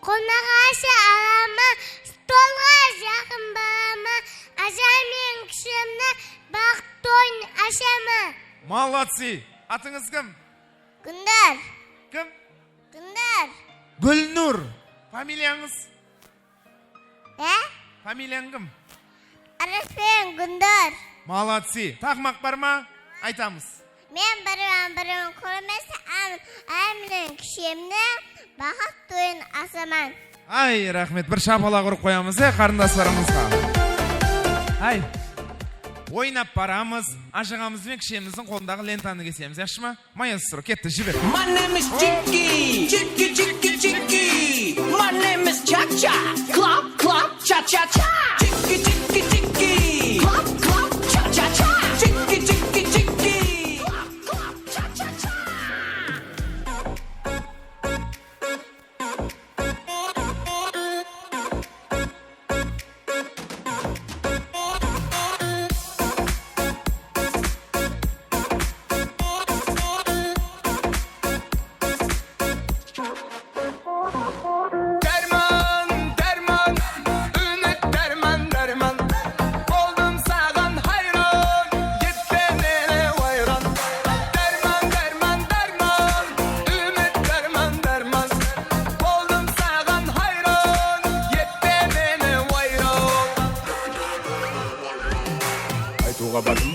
Қоймағаша аламан, столға жақын балама, азамен кісімнің бақты ойнашаман. Молодцы. Атыңыз кім? Күндар. Кім? Күндар. Гүлнұр. Фамилияңыз? Фамилияң кім? Арыспен Күндар. Молодцы. Тақмақ бар ма? Айтамыз. Мен бірін көрмесі әмінің кішемні бақыт тойын асаман. Ай, рахмет. Бір шапалақ ұрып қоямыз, қарындасларымызға. Ай. Ойнап барамыз, ажығамызбен кішеміздің қолындағы лентаны кесеміз, яшы ма? Маэстро, кетті, жібер. My name is Chicky. My name is Cha-Cha. Clap, clap, cha-cha-cha. Chicky. Clap, clap, cha-cha-cha. Chicky. Clap, clap, cha-cha-cha.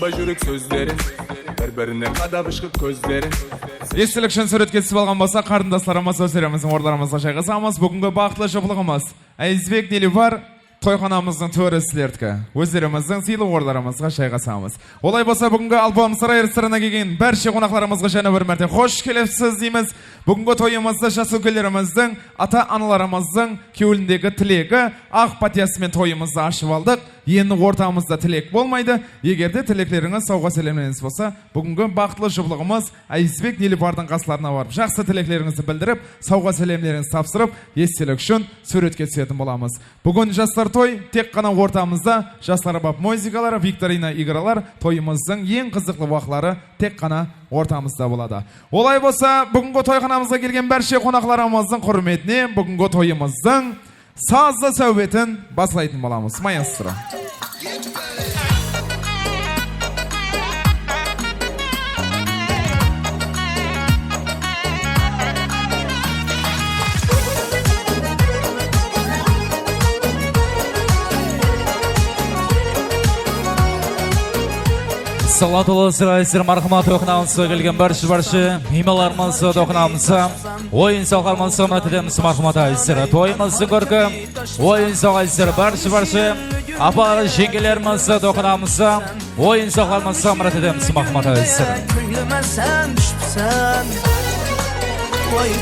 Жүрек сөздері бір-біріне қадап ішқып көздері. Естілік үшін суретке түсіп алған болса, қарындасларымыз өздеріміздің орындарымызға жайғасамыз. Бүгінгі бақытлы жұпылығымыз Айзбек Нилупар тойханамыздың төрісілердікі. Өздеріміздің сыйлы орындарымызға жайғасамыз. Олай болса, бүгінгі альбом сарай ресторана келген бәрше қонақтарымызға және бір мәрте қош келіпсіз дейміз. Бүгінгі тойымызды жас өкілдеріміздің, ата-аналарымыздың кеуіліндегі тілегі ақ патиясымен тойымызды ашып алдық. Енді ортамызда тілек болмайды. Егерде тілеклеріңіз сауға сәлемleriniz болса, бүгінгі бақытлы жұпылығымыз Айзбек Нилупардың қасыларына барып, жақсы тілеклеріңізді білдіріп, сауға сәлемleriniz тапсырып, естелік үшін суретке түсетін боламыз. Бүгін жастар той тек қана ортамызда, жастар бап музыкалары, викторина игралар, тойымыздың ең қызықты уақытлары тек қана ортамызда болады. Олай болса, бүгінгі тойханамызға келген бәрше қонақларымыздың құрметіне бүгінгі тойымыздың сазды сәубетін басылайтын боламыз. Маэстро. Салатулы сырайсыр мархамат оқынамызға келген баршы меймаларымызды оқынамызға ойын сауқармызға мұрат етеміз мархамат айсыр. Тойымызды көркі ойын сауқайсыр баршы апары жеңгелерімізді оқынамызға ойын сауқармызға мұрат етеміз мархамат айсыр. Күйлемәсән, düşpsən Oy,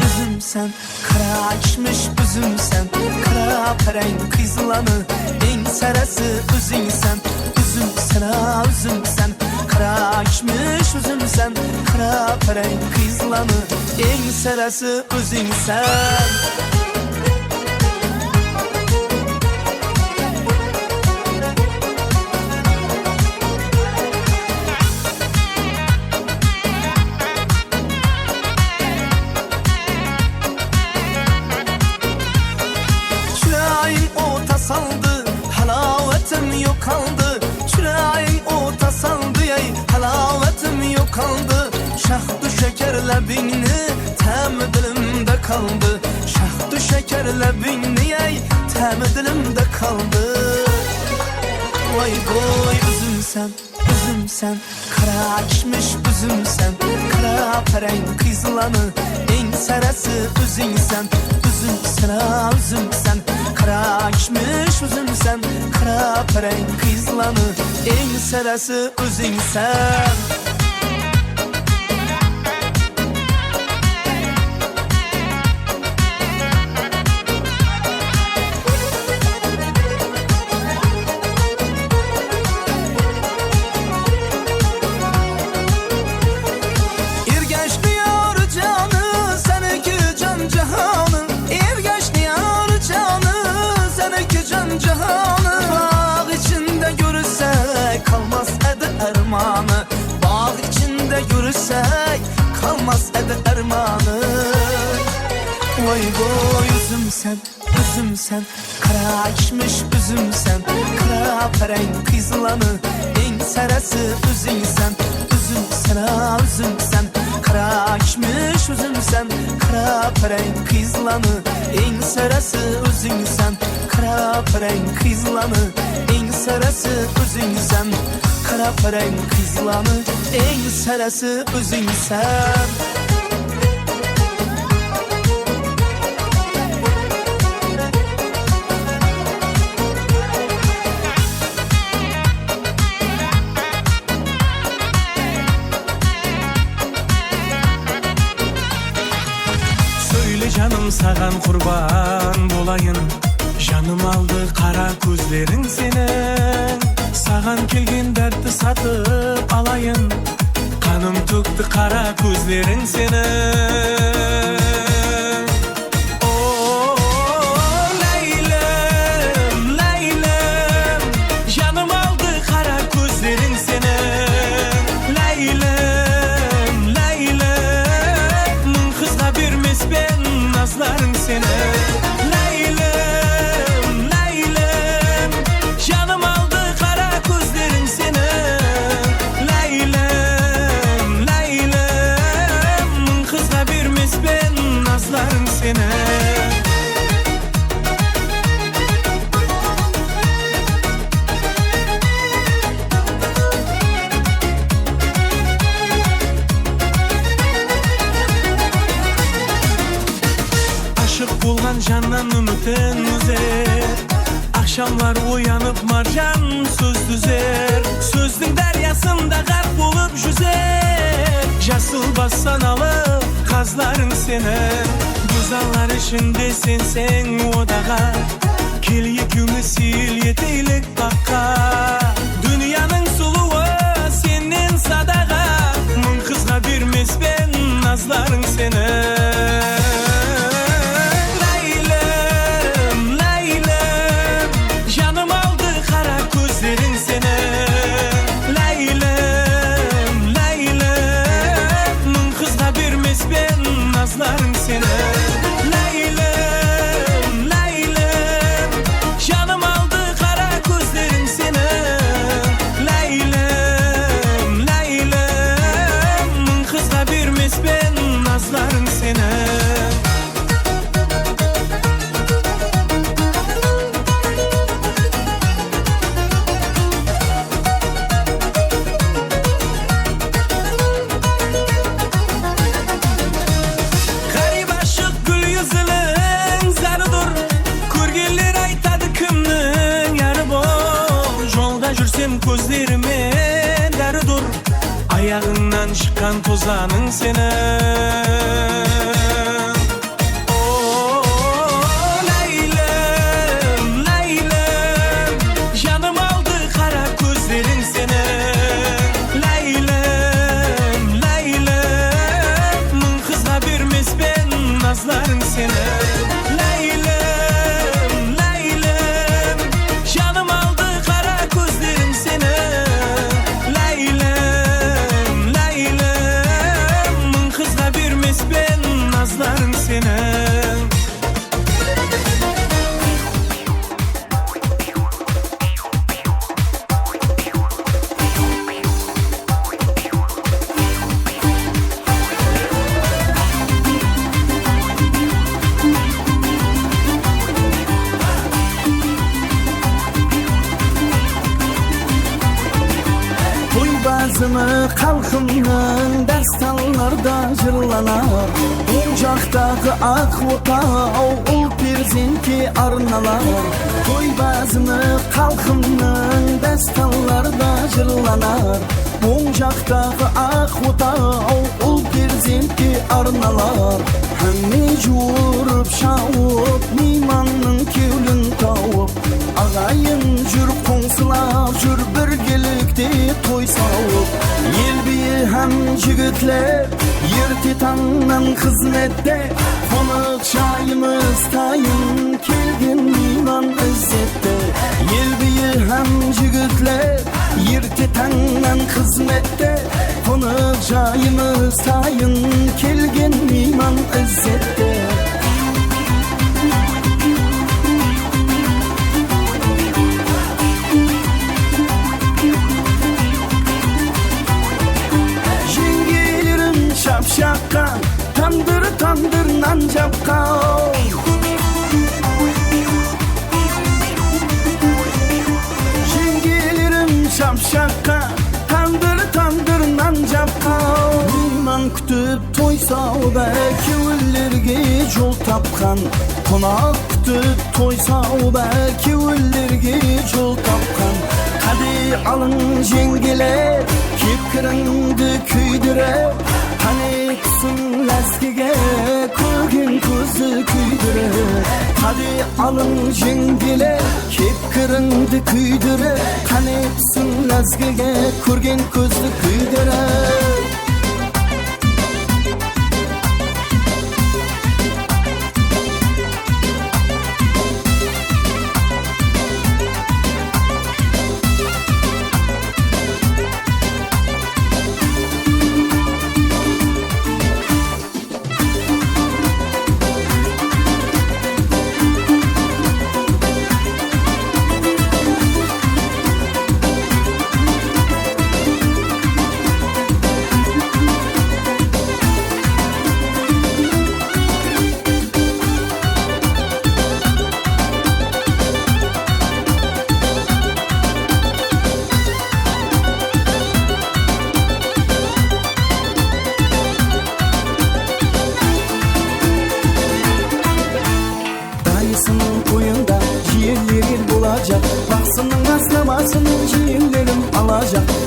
üzümsən Kara içmiş üzümsən Kara pərəng qızılanı En sərəsi üzünsən Üzümsən Kara içmiş üzümsən Kara pərəng qızılanı En sərəsi üzünsən kaldı. Şahtı şekerle binni temi dilimde kaldı. Şahtı şekerle binni ey temi dilimde kaldı. Vay boy üzümsen, üzümsen, kara kişmiş üzümsen, kara peren kızlanı, en sarası üzümsen, üzümsen, üzümsen, kara kişmiş üzümsen, kara peren kızlanı, en sarası üzümsen. Bağ içinde görürsek kalmaz ede ermanı. Vay boy üzümsen, üzümsen, kara kişmiş üzümsen, kara peren kızlanı, en sarası üzümsen, üzümsen, üzümsen, kara kişmiş üzümsen, kara peren kızlanı, en sarası üzümsen, kara peren kızlanı, en sarası üzümsen, kara peren kızlanı, en sarası üzümsen. Söyle canım sağan kurban bulayın. Canım aldı kara gözlerin senin. Sağan kelgen dertli satıp alayın. Kanım tüktü kara gözlerin senin. Oh, Leylem, Leylem, canım aldı kara gözlerin senin. Leylem, Leylem, mın kızga birmez ben nazlarım senin. Leylem, Leylem, canım aldı kara gözlerin senin. Leylem, Leylem, mın kızga birmez ben nazlarım senin. Aşık bulgan candan ümitin üzer. Akşamlar uyanıp marjan söz düzer. Sözdün deryasında garp bulup yüzer. Jasıl bassan alıp kazların senin. Güzeller içinde sen odağa. Kel yekümü sil yeteylik bakka. Dünyanın suluğu senin sadağa. Mın kızga birmez ben nazların senin. Leylem, Leylem, canım aldı kara gözlerin senin. Leylem, Leylem, mın kızga birmez ben nazların senin. Leylem, Leylem, canım aldı kara gözlerin senin. Leylem, Leylem, mın kızga birmez ben nazların senin. Garip aşık gül yüzünün zarıdır. Körgenler aytadı kimnin yarı bu. Yolda жүrsем gözlerime darıdır. Ayağından çıkan tozanın senin. Oh, Leylem, Leylem, canım aldı kara gözlerin senin. Leylem, Leylem, mın kızga birmez ben nazların senin. Leylem, Leylem, canım aldı kara gözlerin senin. Leylem, Leylem, mın kızga birmez ben nazların senin. bazını kalkımның dastanlarda jırlanar Oң жақтағы ақ отау ұл перзентке арналар Той bazını kalkımның dastanlarda jırlanar Oң жақтағы ақ отау ұл перзентке арналар Әмме жуырып шауып мейманның кеулін тауып Ағайын жүр қоңсылап жүр біргелікте той сауып Ел биі һәм жігітлер ерте таңнан қызметте Қонақ жайымыз тайын келген мейман ізетте Ел биі һәм жігітлер ерте таңнан қызметте Қонақ жайымыз тайын келген мейман ізетте Şapşakka tandır tandır nan japka Jengelerim şapşakka tandır tandır nan japka Meyman kütüp toysa o belki üllerge yol tapkan Konak kütüp toysa o belki üllerge yol tapkan Hadi alın jengeler kepkirindi küydüre Hani kısım ləzgige Kürgün kuzu küydüre Hadi alın jengile Kep kırındı küydüre Hani kısım ləzgige Kürgün kuzu küydüre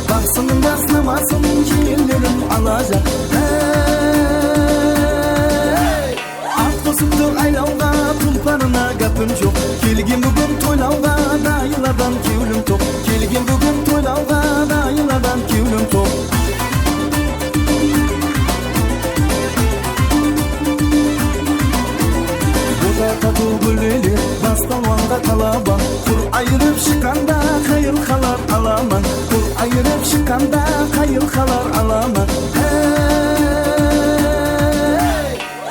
Baksının basnamasının ciğerlerim alacak Hey At kosundur aylauga tulparına gapım çok Kelgin bugün toylauga dayılardan kevlim tok Kelgin bugün toylauga dayılardan kevlim tok Boda tatu güleli bastalvanda kalaban Kur ayırıp şıkanda kayıl kalar alaman Kur ayırıp şıkanda kayıl kalar alaman Hey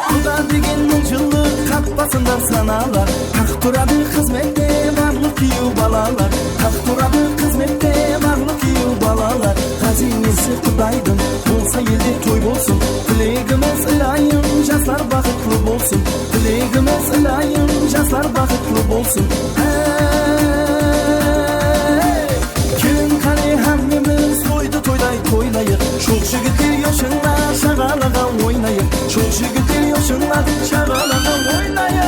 Kuda degen mıncılık katpasında sanalar Tak duradı hizmette varlık yiyu balalar Tak duradı hizmette varlık yiyu balalar Hazinesi kudaydın olsa yedi toy bolsun Dilegimiz ilayim jaslar bakıtlı bolsun Dilegimiz ilayim jaslar bakıtlı bolsun Kelin kare hemmimiz toyda toyday toylayık Şol jigitler yaşınla şagalaga oynayık Şol jigitler yaşınla şagalaga oynayık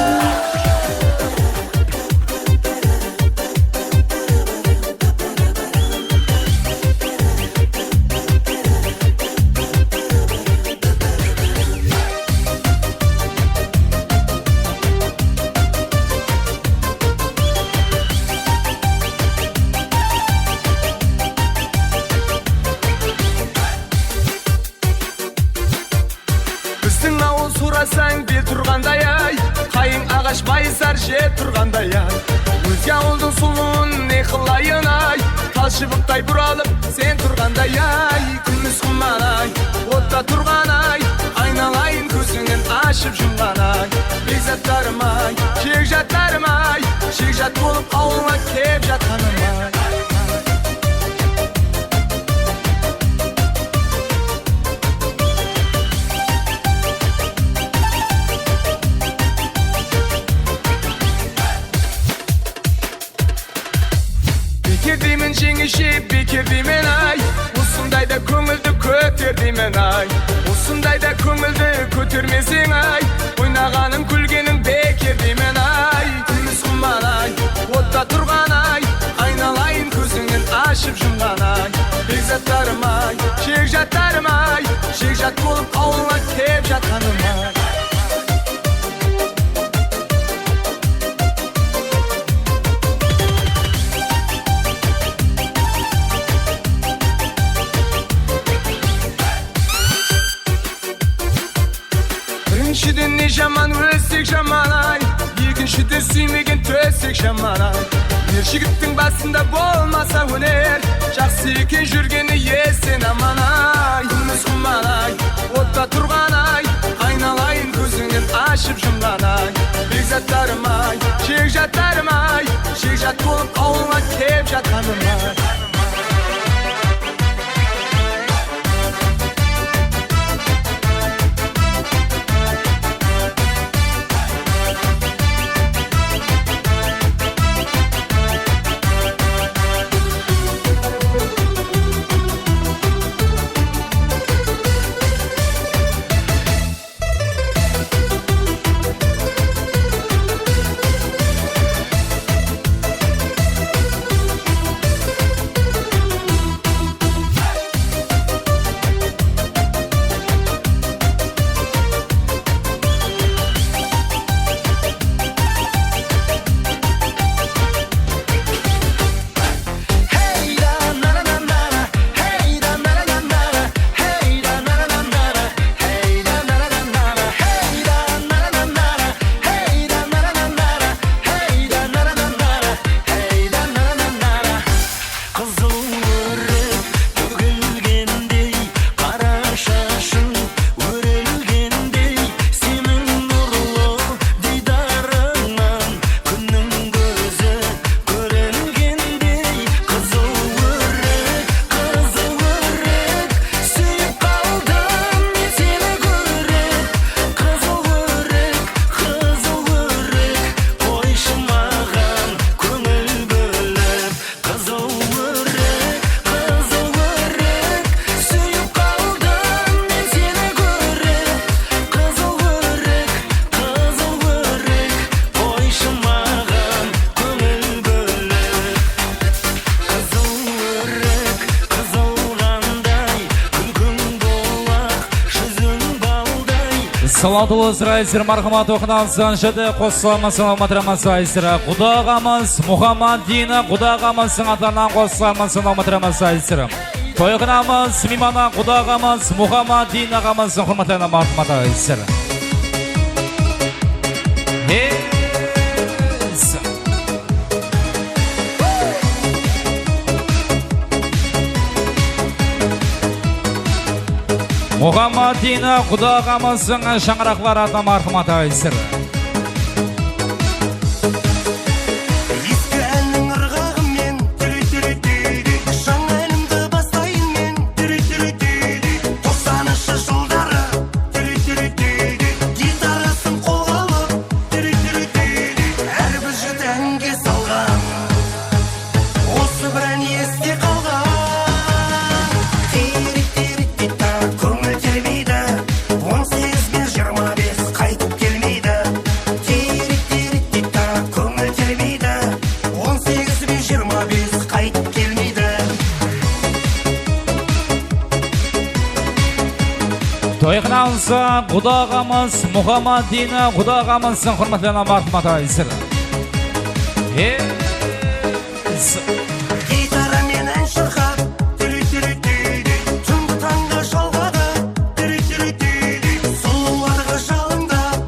Sen bir turganday ay Kayın ağaç bayızar je turganday ay Өзге ауылдың сұлуын не қылайын ай Тал шыбықтай бұралып сен тұрғандай ай Күміс құман ай отта тұрған ай Айналайын көзіңін ашып жұмған ай Бекзаттарым ай жекжаттарым ай Жекжат болып ауылға кеп жатқаным ай Bekir деймін жеңеше, бекер деймін ай Осындайда көңіл бекер деймен ай. Осындайда көңілді көтермесең ай, ойнағаның күлгенің бекер деймен ай. Күміс құман ай, отта тұрған ай, айналайын көзіңін ашып жұмған ай. Бекзаттарым ай, шекжаттарым ай, шекжат болып ауылға кеп жатқаным ай. Біріншіден не жаман өсек жаман ай, екіншіден сүймеген төсек жаман ай. Ер жігіттің басында болмаса өнер, жақсы екен жүргені естен аман ай. Күміс құман ай, отта тұрған ай, айналайын көзіңін ашып жұмған ай. Бекзаттарым ай, шекжаттарым ай, шекжат болып ауылға кеп жатқаным ай. Салатулы райсер мархамат оқынансан жады қосыламасын алматырамасы айсыры. Құдағамыз Мұхаммадина құдағамыздың атарынан қосыламасын алматырамасы айсыры. Тойғынамыз мимана құдағамыз Мұхаммадина ағамыздың құрматларына мархамат айсыры. Мұхаммадина құдағамыздың шаңырақлар атына мархамат айсыры. Тойғынамызға құдағамыз Мұхаммадина құдағамыздың құрматларына мархамат айсыры. Гитарамен ән шырқап, түнгі таңға жалғады, сұлуларға жалындап,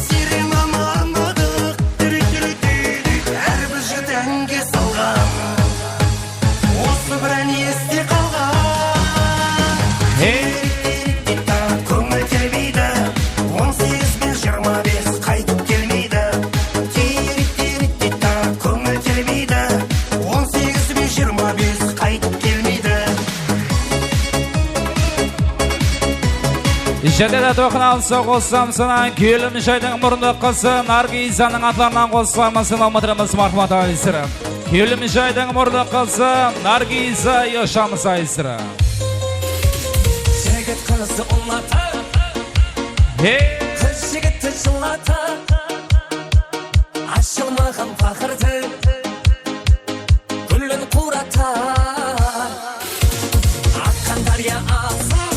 сиренаны арнадық, әрбір жігіт әнге салған, осы бір ән есте қалған. Көңіл тербейді, 18 пен 25 қайтып келмейді. Көңіл тербейді, 18 пен 25 қайтып келмейді. Жәдеді тоқынамсы қосамсынан келім жайдың мұрынды қысы Наргизаның атларынан қосыламасын алматырамыз мархамат айсыры. Келім жайдың мұрынды қысы Наргиза ешамыз айсыры. kızı unlatar Kız jigiti жылatar Aşılmağın fakırdı Gülün kuratar Akkan darya alsın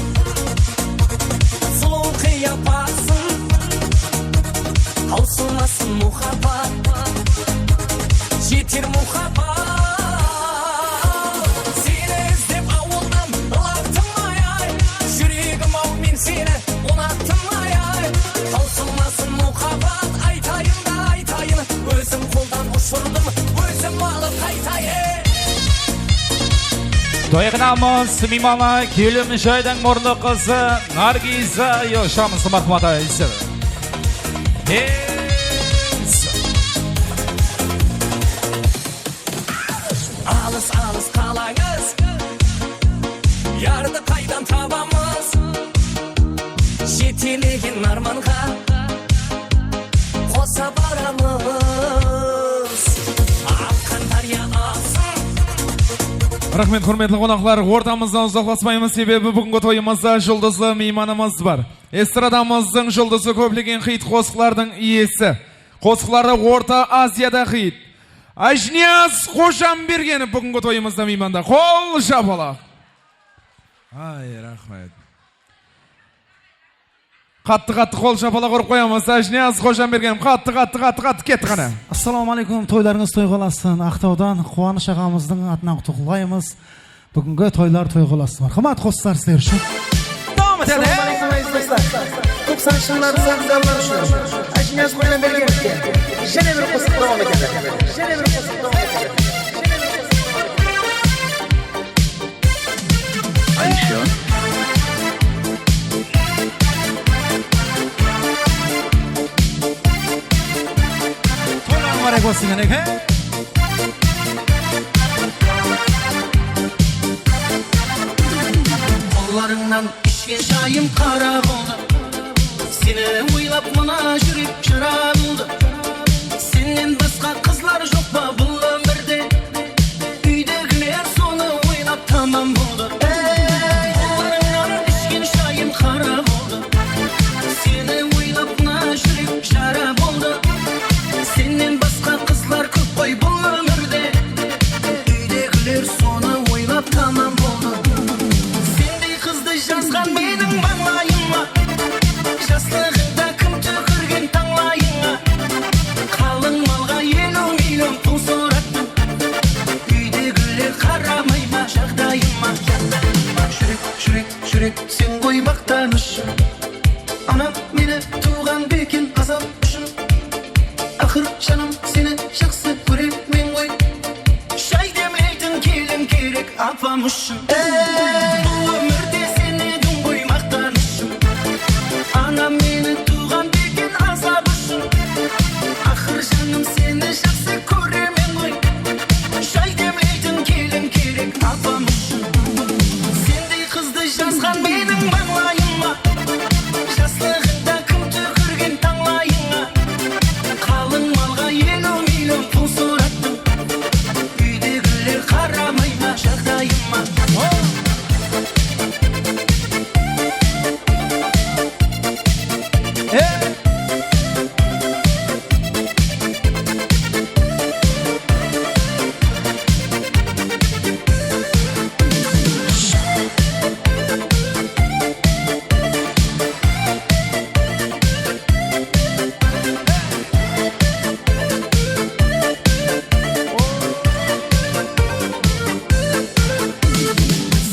Sulu kıyapasın Tausılmasın muhabbat Yetir muhabbat Seni izlep avuldan ılaktım ayay Yüreğim av men seni unattım ayay Tausılmasın muhabbat Aytayın da aytayın Özüm koldan uçurdum Özüm alıp aytayın Toyğınamız Mimala Kelim Şaydan Morlu kızı Nargiza Yoşamız Marhamat Aysir. Alız alız kalayız Yardı kaydan tabamız Жетелеген арманға Қоса барамыз Аққан дария алсын Рахмет, құрметлі қонақтар, ортамыздан ұзақласпаймыз, себебі бүгінгі тойымызда жұлдызлы мейманымыз бар. Эстрадамыздың жұлдызы көптеген хит қосқылардың иесі. Қосқылары Орта Азияда хит. Ажнияз Қожамбергенов бүгінгі тойымызда мейманда. Қол жапалақ. Ай, рахмет. Қатты қол жапалақ ұрып қоямыз. Ажнияз Қожамбергенов қатты кетті ғана. Ассалаумағалейкум, тойларыңыз той боласын. Ақтаудан Қуаныш ағамыздың атынан құттықтаймыз. Бүгінгі тойлар той боласын. Мархамат қостар сіздер үшін. Ассалаумағалейкум әзіз достар. 90 жылдардың ағзалары үшін Ажнияз Қожамбергеновке және бір қосып давам етеді. Mübarek olsun yani. Kollarından işken şayım kara oldu. Seni oylap mına жүрек жара болды. Senden başka kızlar жоқ па бұл өмірде? Үйдегілер соны ойлап тамам болды. Kollarından işken şayım kara oldu. Seni oylap mına жүрек жара болды. Senden başka kızlar көп қой бұл өмірде. Үйдегілер соны ойлап тамам болды. Сендей қызды жазған менің маңайыма. Жастығында кім түкірген таңлайыңа. Қалың малға 50 миллион пұл сораттым. Үйдегілер қарамай ма жағдайыма. Жүрек, сен ғой мақтанышым. Анам мені туған бекен азап үшін. Ақыр жаным сені жақсы көремін ғой. Шай демлейтін келін керек апам үшін. Бұл өмірде сен едің ғой мақтанышым. Анам мені туған бекен азап үшін. Ақыр жаным сені жақсы көремін ғой. Шай демлейтін келін керек апам үшін. Сендей қызды жазған менің маңлайыма. Жастығында кім түкірген таңлайыңа. Қалың малға 50 миллион пұл сораттым. Үйдегілер қарамай ма жағдайыма.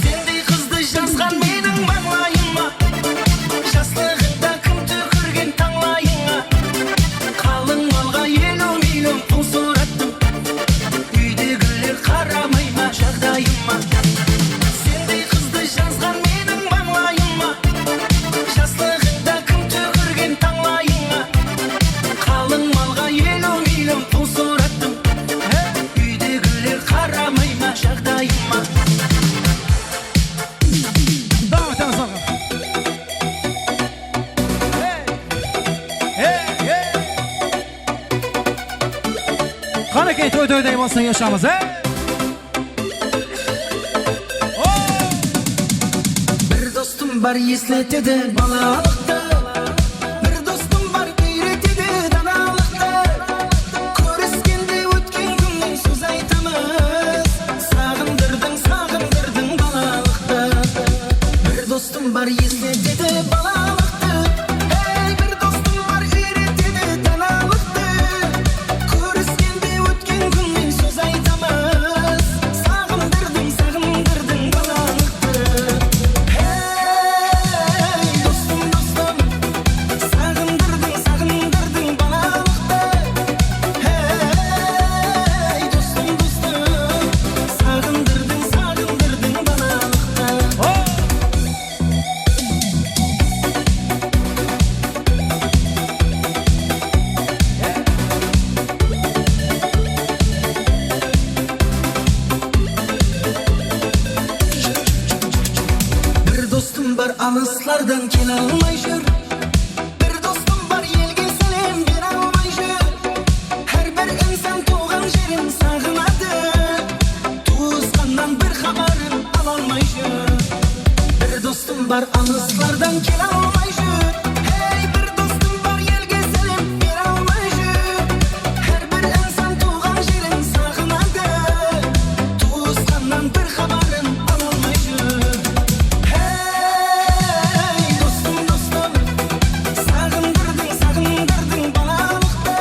Сендей қызды жазған менің маңлайыма. Жастығында кім түкірген таңлайыңа. Қалың малға 50 миллион пұл сораттым. Үйдегілер қарамай ма жағдайыма. Сендей қызды жазған менің маңлайыма. Жастығында кім түкірген таңлайыңа. Қалың малға 50 миллион пұл сораттым. Үйдегілер қарамай ма жағдайыма. Devam ediniz bakalım. Qanaqay to'y-to'yday bo'lsin yoshamiz, Bir dostum бар есletеді балалықты, бір достым бар үйретеді даналықты. Көріскенде өткен күннен сөз айтамыз, сағындырдың балалықты. Bir dostum var есletеді балалықты, bir dostum var үйретеді даналықты. Көріскенде өткен күннен сөз айтамыз, сағындырдың балалықты. Достым, сағындырдың балалықты. Достым, сағындырдың балалықты. Bir dostum var alıslardan kele almay jür. Bir dostum var elge selam bere almay jür. Her bir insan tuğan jerin sağınadı. Tuğuskandan bir haberin alalmay jür. Bir dostum var alıslardan kele almay jür. Hey bir dostum var elge selam bere almay jür. Her bir insan tuğan jerin sağınadı. Tuğuskandan bir haberin alalmay jür. Dostum, sağındırdın balалықты. Dostum, sağındırdın balалықты.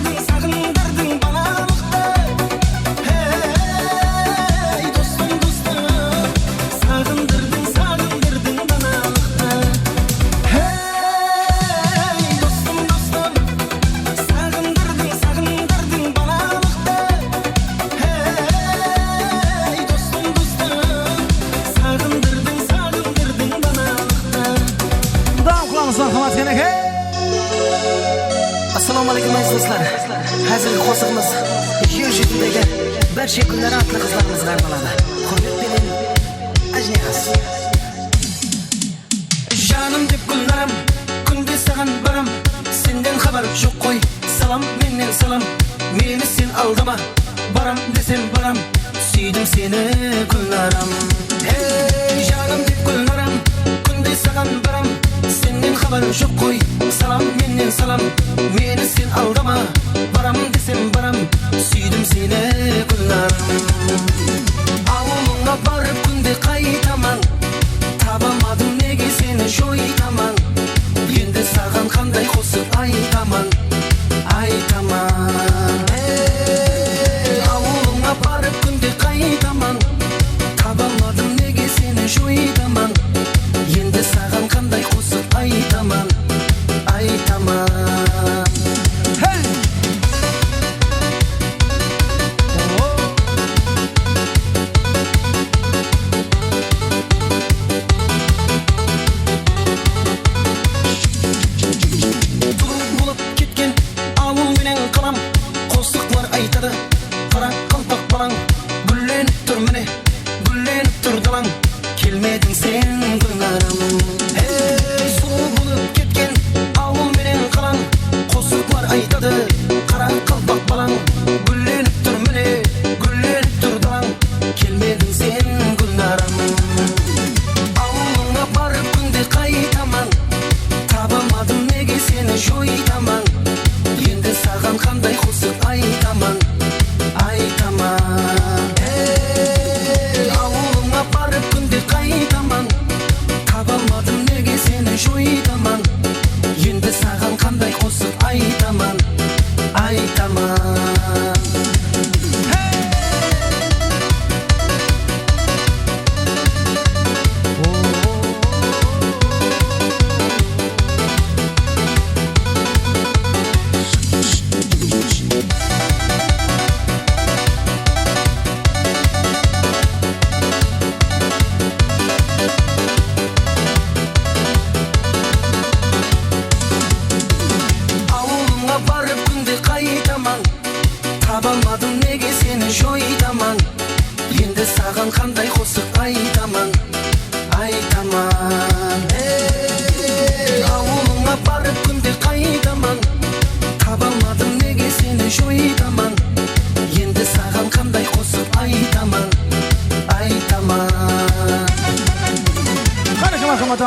Sağındırdın balалықты. Dostum, sağındırdın balалықты. Dostum, sağındırdın balалықты. Dostum, sağındırdın balалықты. Dam qilamiz marhamat yana. Assalomu alaykum aziz do'stlar. Hozirgi qo'shiqimiz yer yuzidagi barcha kunlar atli qizlarimizga arnaladi. Hurmat bilan ajniyaz. Жаным деп гүлнарым, күнде саған барам. Сенден хабар жоқ қой, салам менен салам. Мені сен алдама, барам десем барам. Сүйдім сені гүлнарым. Жаным деп гүлнарым, күнде саған барам. Senden haber yok koy, salam menden salam. Meni sen aldama, baram desem baram. Süydüm seni güllerim. Avluna barıp günde kaytaman. Tabamadım nege seni joytaman. Endi sağan kanday qo'shiq aytaman. Avluna barıp günde kaytaman. Tabamadım nege seni joytaman. Endi sağan kanday qo'shiq aytaman.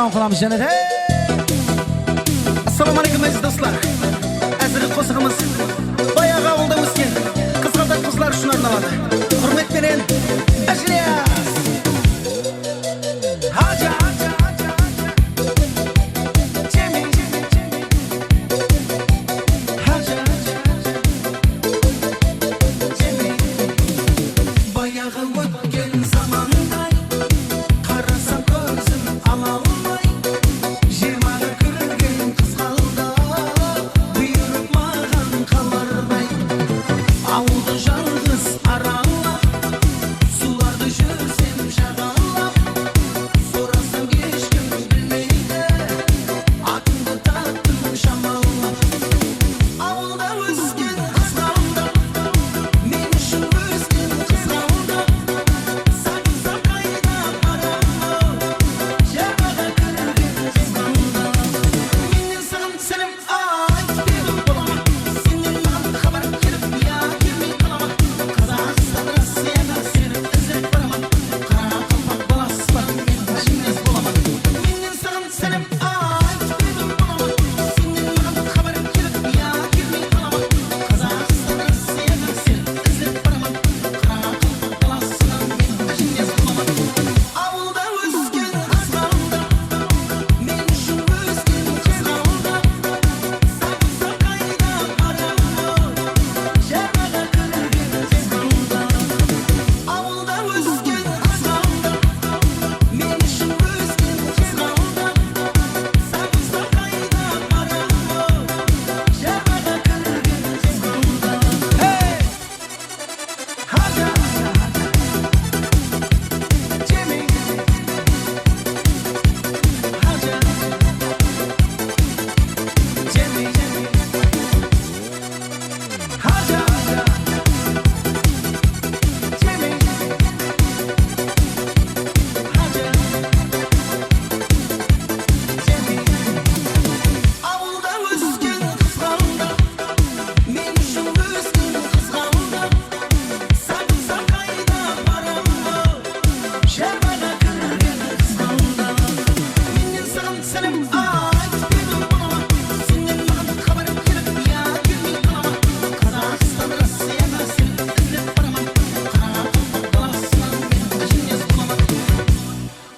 davam qilamiz yana. Assalomu alaykum aziz do'stlar. Azizlik qo'shig'imiz bayağı avulda o'sgan qizg'aldoq qizlar uchun arnaladi. Hurmat bilan Ajriyas. Haja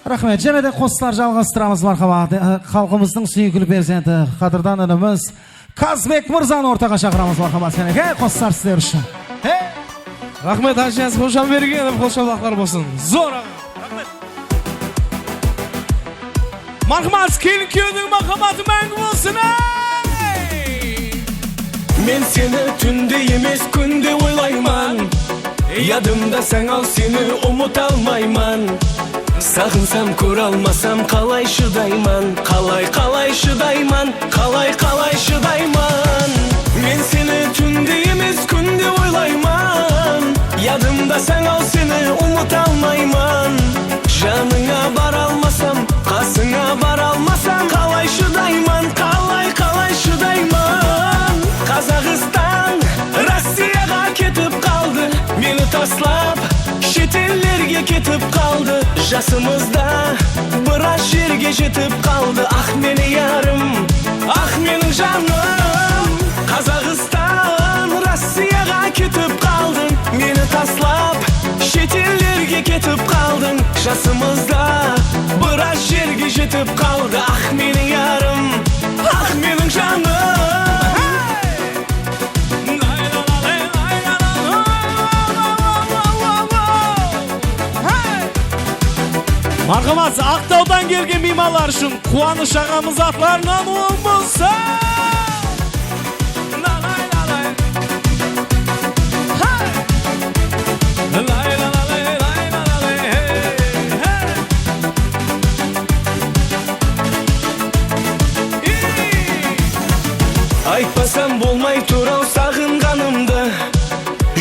Rahmet, jenede qoslar жалғастырамыз marhamat. Xalqimizning suyukli prezidenti, qadrdon inimiz Kazbek Mirzani o'rtaga chaqiramiz marhamat. Senga qoslar sizlar uchun. Rahmet Hajiyaz Xo'shambergenov, qo'shoqlar bo'lsin. Zo'r. Rahmet. Marhamat, kelin-kuyovning marhamati menga bo'lsin. Men seni tunda emas kunda o'ylayman. Yadimda sen al seni unutalmayman. Sağınsam ko'ralmasam qalay shidayman. Qalay shidayman. Qalay shidayman. Men seni tunda emas kunda o'ylayman. Yadimda sen al seni unutalmayman. Janına baralmasam, qasına baralmasam, qalay shidayman. Qalay shidayman. Qozog'iston Rossiyaga ketib qoldi. Meni taslab chet ellarga ketib qoldi. Жасымызда biroz yerga жетib qoldi. Ah meni yarim, ah mening jonim. Qozog'iston Rossiyaga ketib qolding. Meni taslab chet ellarga ketib qolding. Жасымызda biroz yerga жетib qoldi. Ah mening yarim, ah mening jonim. Marhamat, Aqtaudan kelgan mehmonlar uchun Quvonish og'amiz atlardan bo'lsa. Aytmasam bo'lmay turov sog'inganimda.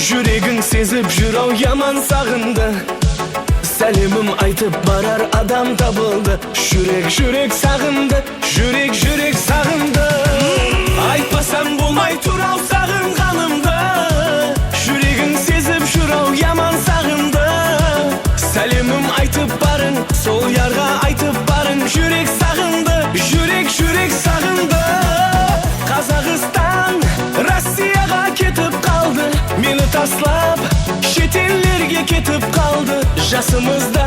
Yuraging sezib jurov yaman sog'indi. Salimim aytib barar adam tabıldı. Yürek sağındı. Yürek sağındı. Aytmasam bulmay tural sağınganımda. Yüreğin sezip şurav yaman sağındı. Salimim aytib barın, sol yarga aytib barın. Yürek sağındı. taslab chet ellarga ketib qoldi jasımızda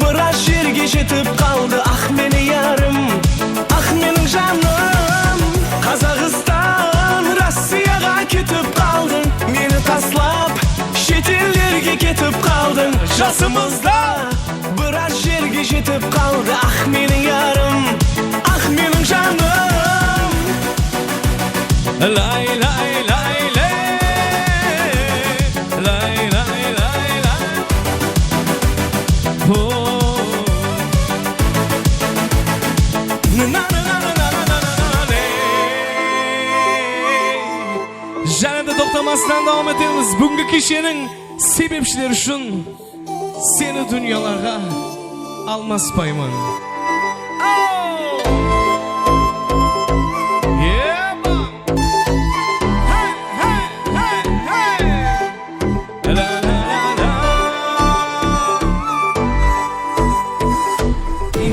biroz yerga jetib qoldi ah meni yarim ah mening jonim Qozog'iston Rossiyaga ketib qolding meni taslab chet ellarga ketib qolding jasımızda biroz yerga jetib qoldi ah mening yarim ah mening jonim lay lay lay lay lay lay lay oh na na na na na na na Janada to'xtamasdan davom etamiz. Bugungi kishinin sebepchilari uchun seni dunyolarga almaspayman.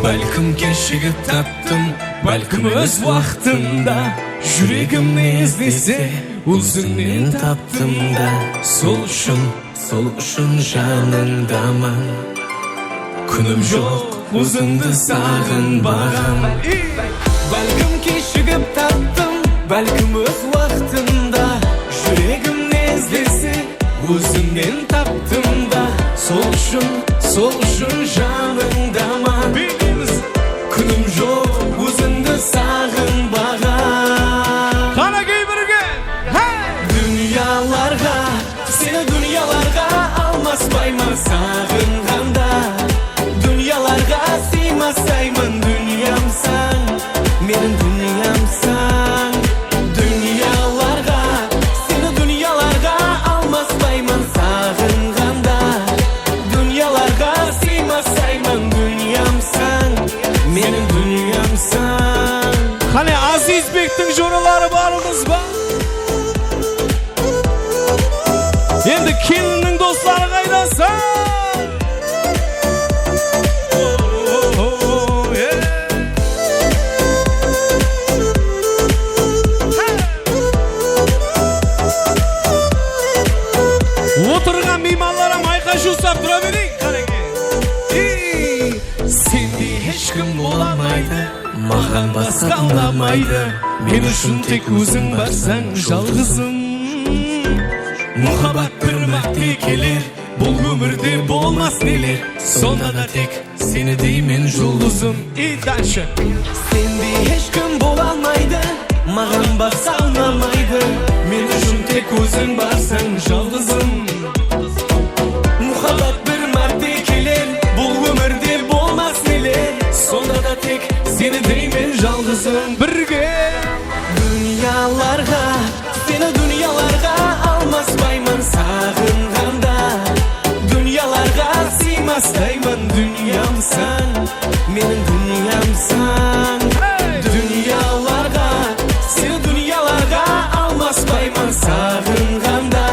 Balkim kechigib tapdim, balkim o'z vaqtimda yuragimni ezdese, o'zimni tapdim-da. Sol uchun joningdaman. Kunim yo'q, o'zimni sog'inbag'am. Balkim kechigib tapdim, balkim o'z vaqtimda yuragimni ezdese, o'zimni tapdim-da. Sol uchun joningdaman. Kunim yo'q, o'zimni sog'inbag'am. Qana birga. Dunyolarga, seni dunyolarga almaspayman sog'inganda. Dunyolarga siymasayman dunyomsan, mening dunyomsan. Dunyolarga, seni dunyolarga almaspayman sog'inganda. Dunyolarga siymasayman dunyomsan, mening dunyomsan. Qani Azizbekning jo'ralari borimiz bor. Endi kelinning do'stlari qaydasa? O'tirgan mehmonlar ham ayqashuv sab turavering, qarang. Sende hech kim bo'lmaydi, ma'g'an basqanlamaydi. Men uchun tek o'zing barsan yolg'izim. Muhabbat bir marta kelir, bu umrda bo'lmas neler. Sonda tek seni deymen yulduzim. Danşa. Sende hech kim bo'lmaydi, ma'g'an basqanlamaydi. Men uchun tek o'zing barsan yolg'izim. Muhabbat bir marta kelir, bu umrda bo'lmas neler. Sonda tek seni deymen yolg'izim. Birga dunyolarga, seni dunyolarga almaspayman sog'inganda. Dunyolarga siymasayman dunyomsan, mening dunyomsan. Dunyolarga, seni dunyolarga almaspayman sog'inganda.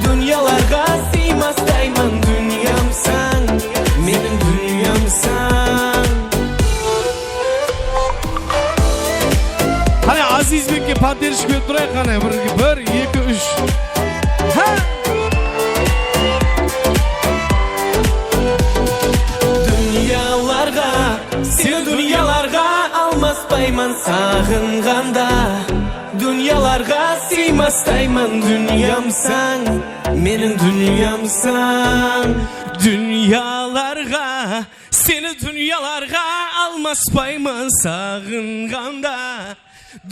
Dunyolarga siymasayman dunyomsan, mening dunyomsan. Qani Azizbekka paterish qo'yib turay, qani 1 2 3. Ha! Dunyolarga, seni dunyolarga almaspayman sog'inganda. Dunyolarga siymasayman dunyomsan, mening dunyomsan. Dunyolarga, seni dunyolarga almaspayman sog'inganda.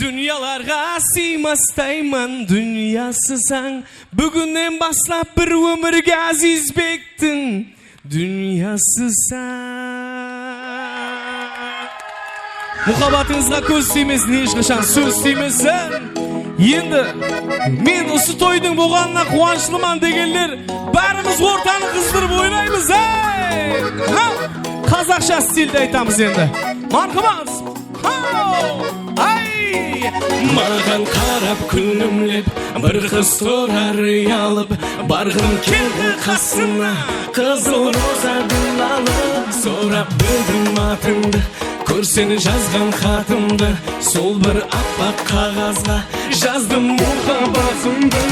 Dunyolarga siymasayman dunyosisan. Bugundan boshlab bir umrga Azizbekning dunyosisan. Muhabbatingizga ko'z tiymiz, hech qachon so'z tiymizsan. Endi men o'sha to'yning bo'lganidan quvonchliman deganlar, barimiz o'rtani qizdirib o'ynaymiz, ey! Ha! Qozoqcha stilda aytamiz endi. Marhamat. Ha! Ay! Ma'g'an qarab kulimlib, bir qiz so'rar yolib, barg'im keldi qasina, qizil roza gullalib, so'rab bildim atingni. Ko'rseni yazgan xatimni, sol bir appak qog'ozga yozdim muhabbatimni.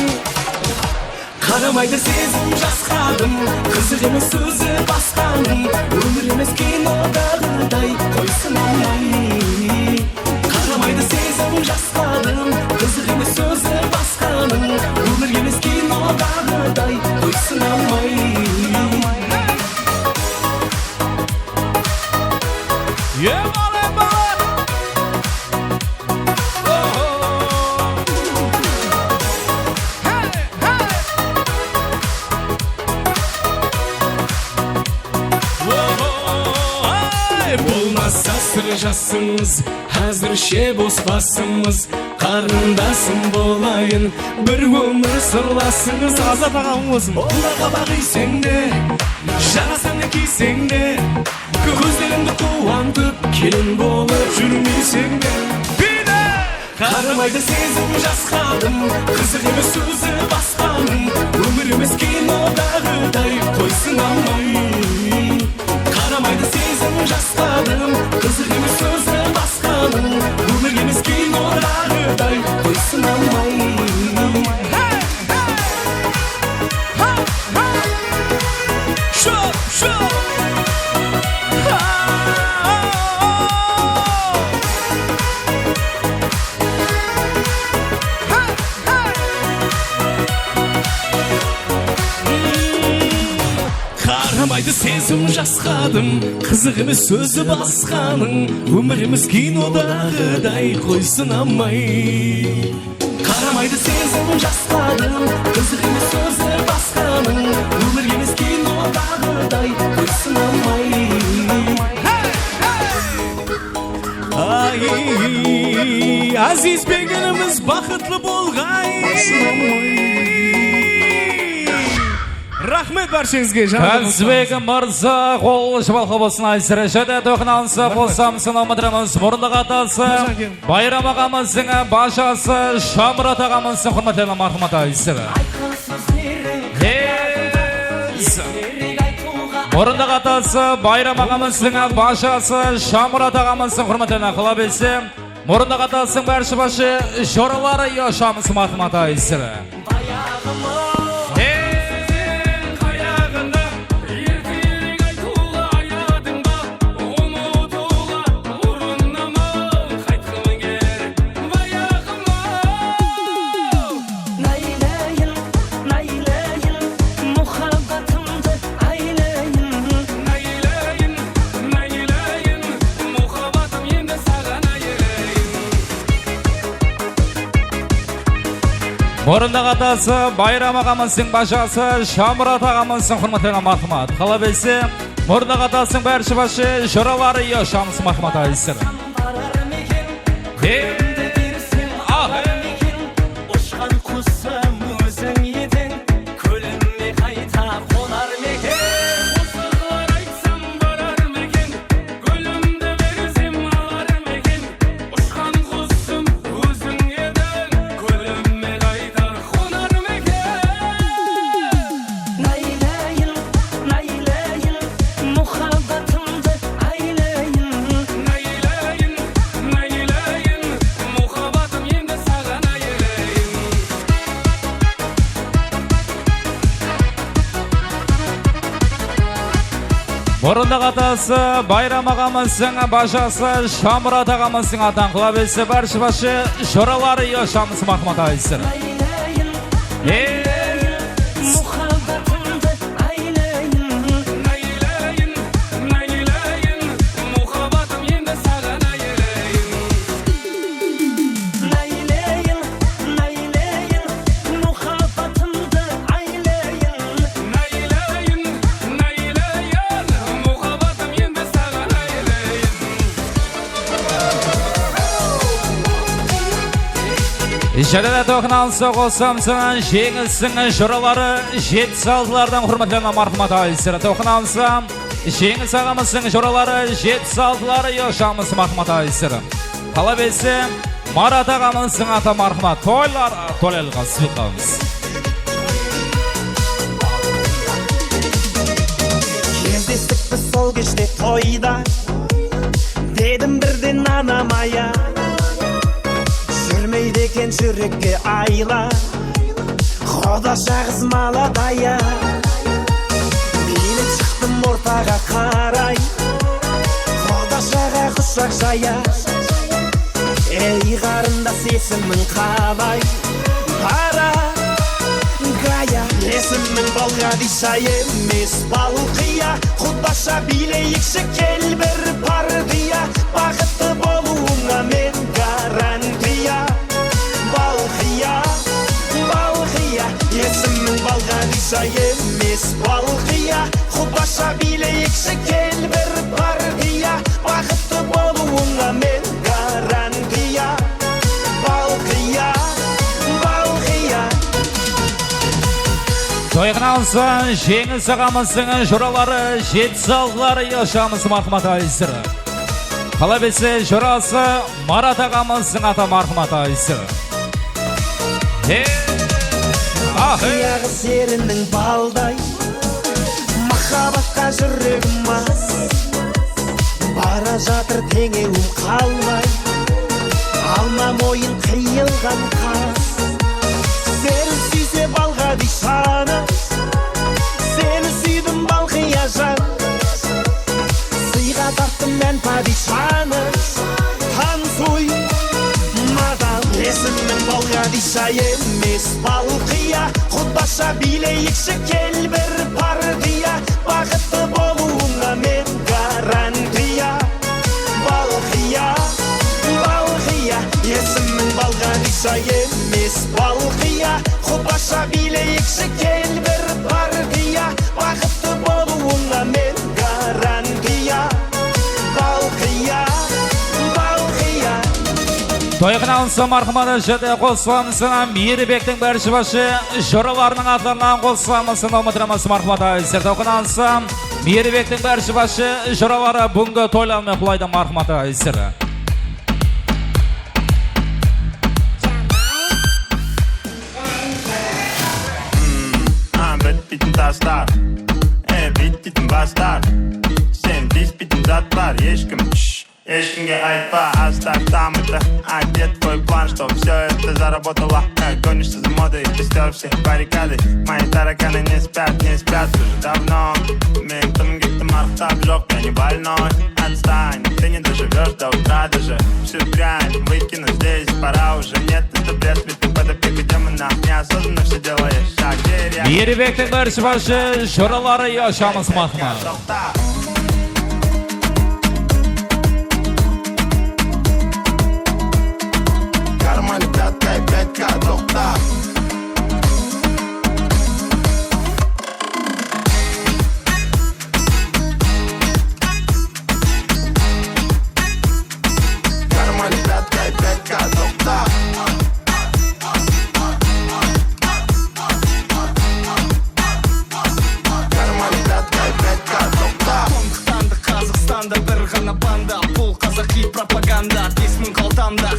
Қарамайды сезім жасқадым, қызық емес сөзі басқаның, өмір емес кинодағыдай қойсын алмай. Қарамайды сезім жасқадым, қызық емес сөзі басқаның, өмір емес кинодағыдай қойсын алмай. Болмаса сыр жасымыз, әзірше бос басымыз, қарындасым болайын, бір өмір сырласыңыз. Азат ағам болсын. Олда қабақ үйсең де, жарасаңды кисең де, көздеріңді қуантып, келін болып жүрмейсең де. Қарамайды сезім жасқадым, қызық емес сөзі басқаның, өмір емес кинодағыдай қойсын алмай. Қарамайды сезім жасқадым, қызық емес сөзі басқаның, өмір емес кинодағыдай қойсын алмай. Қарамайды сезім жасқадым, қызық емес сөзі басқаның, өмір емес кинодағыдай қойсын алмай. Қарамайды сезім жасқадым, қызық емес сөзі басқаның, өмір емес кинодағыдай қойсын алмай. Ай, Азизбегіміз бақытлы болғай. Рахмет баршаңызға. Қазбек мырза қол шыбалқы болсын айсыры жеді тоқынансы болсамсын омыдырымыз мұрындық атасы Байрам ағамыздың башасы Шамрат ағамыздың құрматтелі мархамат айсыры мұрындық атасы Байрам ағамыздың башасы Шамрат ағамыздың құрматтелі қыла білсе мұрындық атасың бәрші башы жоралары ешамыз мархамат айсыры Мұрындық атасы Байрам ағамыздың башасы Шамрат ағамыздың құрматтелі мархамат қала білсе мұрындық атасың бәрші башы жоралары ешамыз мархамат айсыры Ұшқан құсым өзің едің, көліме қайта қонар мекен. Осығылар айтсам барар мекен, гүлімді берсем алар мекен. Ұшқан құсым өзің едің, көліме қайта қонар мекен. Найлайын, найлайын, мұхаббатымды айлайын. Найлайын, найлайын, мұхаббатым енді саған айырайын. Мұрындық атасы Байрам ағамыздың башасы Шамрат ағамыздың атан қыла білсе бәрші башы жоралары ешамыз мархамат айсыры Мұхаббатымды айлайын. Найлайын, найлайын, мұхаббатым енді саған айырайын. Найлайын, найлайын, мұхаббатымды айлайын. Найлайын, найлайын, мұхаббатым енді саған айырайын. Жәлелі тоқынансы қосамсын жеңілсің жұралары жетіс алтылардан құрматтелі мархамат айсыры тоқынансы жеңіс ағамыздың жұралары жетіс алтылары ешамыз мархамат айсыры қала бесі Марат ағамыздың ата мархамат тойлар тойлалға сұлқамыз Кездестік біз сол кеште тойда, дедім бірден анамая. Жүрмейді екен жүрекке айла, Qodaша қыз маладая Билеп шықтым ортаға қарай Қодашаға құшақ жая Ей қарындас есімің қалай Пара Гая Есімің Балғадиша емес Балқия Құдаша билейікші кел бір партия Бақытты болуыңа мен гарантия Балқия Балқия Есімің Балғадиша емес Балқия Құдаша билейікші кел бір партия Бақытты болуыңа мен гарантия Балқия Балқия Тойғыналсын, жеңіс ағамыздың жұралары, жетсалылары яшамыз мархамат айсыры. Қалабесі жұрасы Марат ағамыздың ата мархамат айсыры. Аяғы серінің балдай Махабатқа жүрегім мас Бара жатыр теңеуім қалмай Алма мойын қиылған қас Сені сүйсе Балғадишаны Сені сүйдім Балқия жан Сыйға тарттым мен падишаны Танцуй мадам Есімің Балғадиша емес Балқия Құдаша билейікші кел бір партия Бақытты болуыңа мен гарантия Балқия Балқия Есімің Балғадиша емес Балқия Құдаша билейікші кел бір партия Бақытты болуыңа мен гарантия Балқия Балқия Тойғыналсын мархаматы жыды қосыламысына Мейірбектің бәрші башы жұраларының атlarынан қосыламысын Алматырамасы мархаматы айсыр. Тойғыналсын Мейірбектің бәрші башы жұралары бүгінгі тойланмай құлайды мархаматы айсыр. Bittin taşlar bittin başlar Sen bittin zat var Ешкімге айтпа, оставь там это Одет твой план, что все это заработало Гонишься за модой, ты стер все баррикады Мои тараканы не спят уже давно Мен тым гиттім арықтап жоқ, я не больной Отстань, ты не доживешь до утра даже Всю дрянь выкину здесь, пора уже Нет, это бред, ведь ты под опекой демона Неосознанно все делаешь, шаг вперед Мейірбектің бәрші башы жұралары яшамыз мархаматы.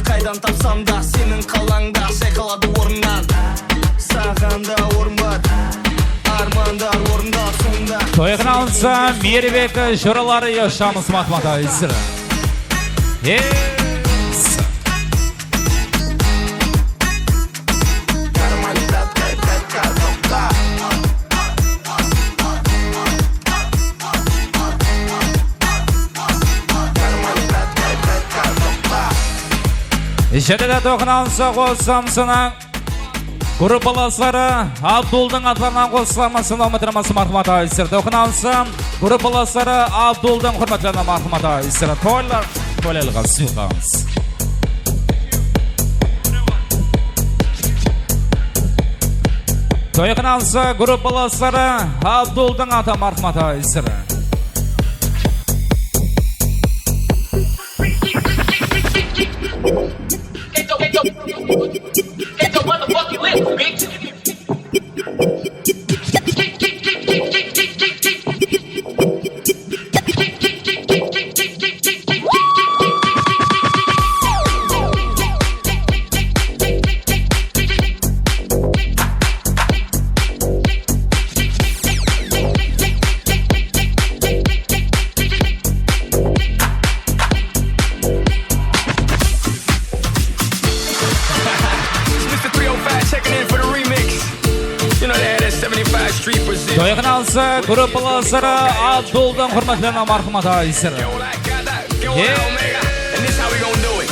Қайдан тапсам да, сенің қалаңда шайқалады орыннан Сағанда орын бар, армандар орында сонда Тойғыналсын Мейірбек жұралары яшамыз мархаматы айсыр. Жедеде тоқыналсы қосамсына группаластары Абдулдың атларынан қосыламысын Алматырамасы мархаматы айсыр. Тоқыналсы группаластары Абдулдың құрметлеріне мархаматы айсыр. Тойларға сүйқамыз. Тоқыналсы группаластары Абдулдың ата мархаматы айсыр. Get your motherfucking lips, bitch. Checking in for the remix. that street position. Toygun alsa gruppalashları Abduldan hurmatlanan marhamat ayısır. And this how we gon' do it.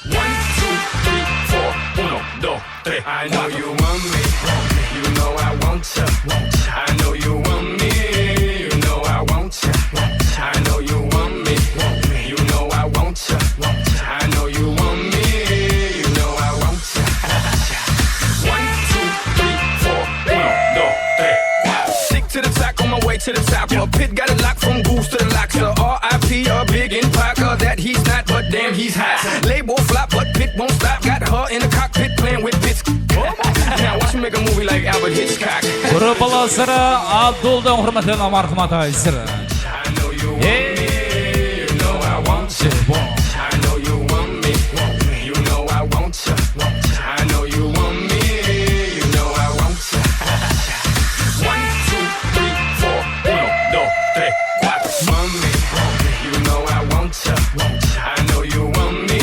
1, 2, 3, 4, 1, 2, 3. I know you want me. You know I want you. I know you want me. You know I want you. I know you want me. You know I want you. I know you want me. You know I want you. 1, 2, 3, 4, 1, 2, 3. Stick to the track on my way to the top. A pit got it locked from goose to the locks. R.I.P. a big in Parker that he's not, but damn he's hot. Label flop, but pit won't stop. Got her in the cockpit playing with bits. Now watch me make a movie like Albert Hitchcock. Gruppalashları Abduldan hurmatlanan marhamat ayısır. You know I want you. I know you want me. You know I want you. I know you want me. You know I want you. 1, 2, 3, 4, 1, 2, 3, 4. Mommy, you know I want you. I know you want me.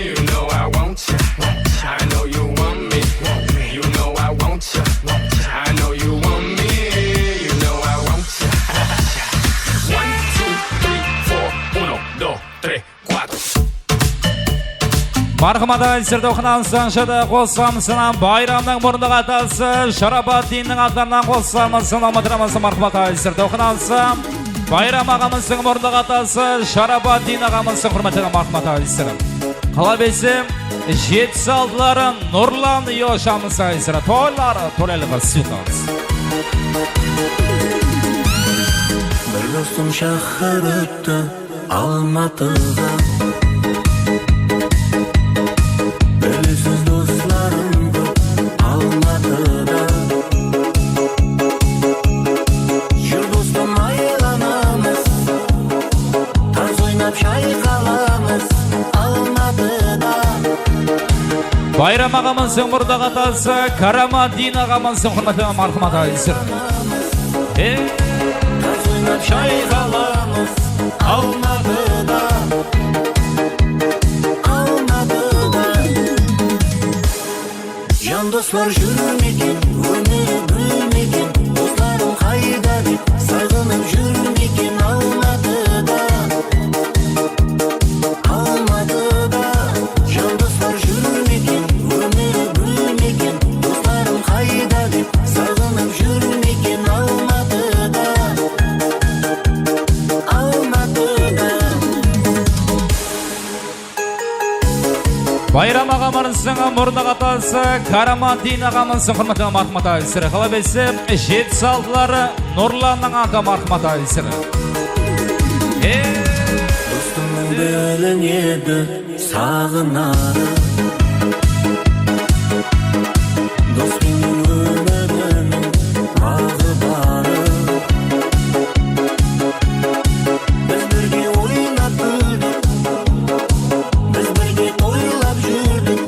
You know I want you. I know you want me. You know I want you. I know you want me. You know I want you. 1, 2, 3, 4, 1, 2, 3, 4. Marhamat ayısır dokunan sanşada qo'ssamisinan bayramning murdiga atalsa Sharabadinning atlaridan qo'ssamisinan almatiraması marhamat ayısır dokunansa bayram ağamızın murdiga atalsa Sharabadin ağamızın hurmatiga marhamat ayısır. Qalabesi 76'ların nurlan yoşamız ayısır to'ylari to'laliga suyqamiz. Bir do'stim shahar o'tdi Almatıga. Belsiz do'stlarim ko'p Almatıda. Yur do'stim aylanamiz. Tarz o'ynab shayqalamiz Almatıda. Bayram ağamızın murdiga atalsa Karamadin ağamızın hurmatiga marhamat ayısır. Tarz o'ynab shayqalamiz Almatıda. Can dostlar jürmekin, ömür gülmekin. Dostlarım kayda dep, sargınıp jürmekin Almatıda. Almatıda. Can dostlar jürmekin, ömür gülmekin. Dostlarım kayda dep, sargınıp jürmekin Almatıda. Almatıda. Bayram ağamızın murdiga atalsa Karamadin ağamızın hurmatiga marhamat ayısır. Qalabesi 76'ları Nurlanning ağa marhamat ayısır. Dostumның белің еді сағынары. Дос менің өмірімнің бағы бары. Біз бірге ойнап күлдік, біз бірге тойлап жүрдік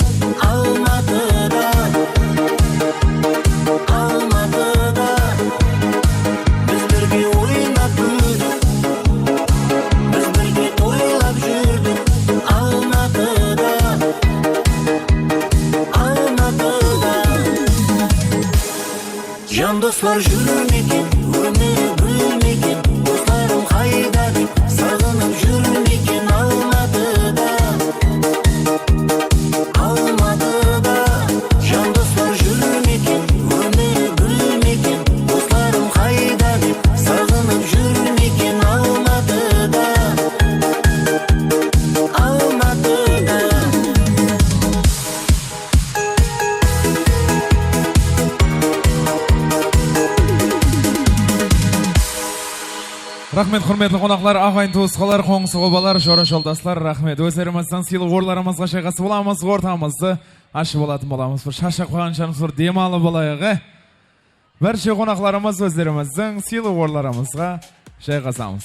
Алматыда. Алматыда. Біз бірге ойнап күлдік, biz birga to'ylab yurdik Almatıda. Almatıda. Can dostlar jürmekin, ömür gülmekin. Dostlarım qayda dep, sargınıp jürmekin Almatıda. Almatıda. Can dostlar jürmekin, ömür gülmekin. Dostlarım qayda dep, sargınıp jürmekin Almatıda. Almatıda. Rahmet hurmatli qonaqlar, ағайын туысқалар, қоңсы қобалар, жора жолдастар, рахмет. Өздерімізден сыйлық орларымызға шайқасы боламыз, ортамызды ашып болатын боламыз. Бір шашақ қойғаншамыз бір демалы болайық. Бірше қонақларымыз өздеріміздің сыйлық орларымызға шайқасамыз.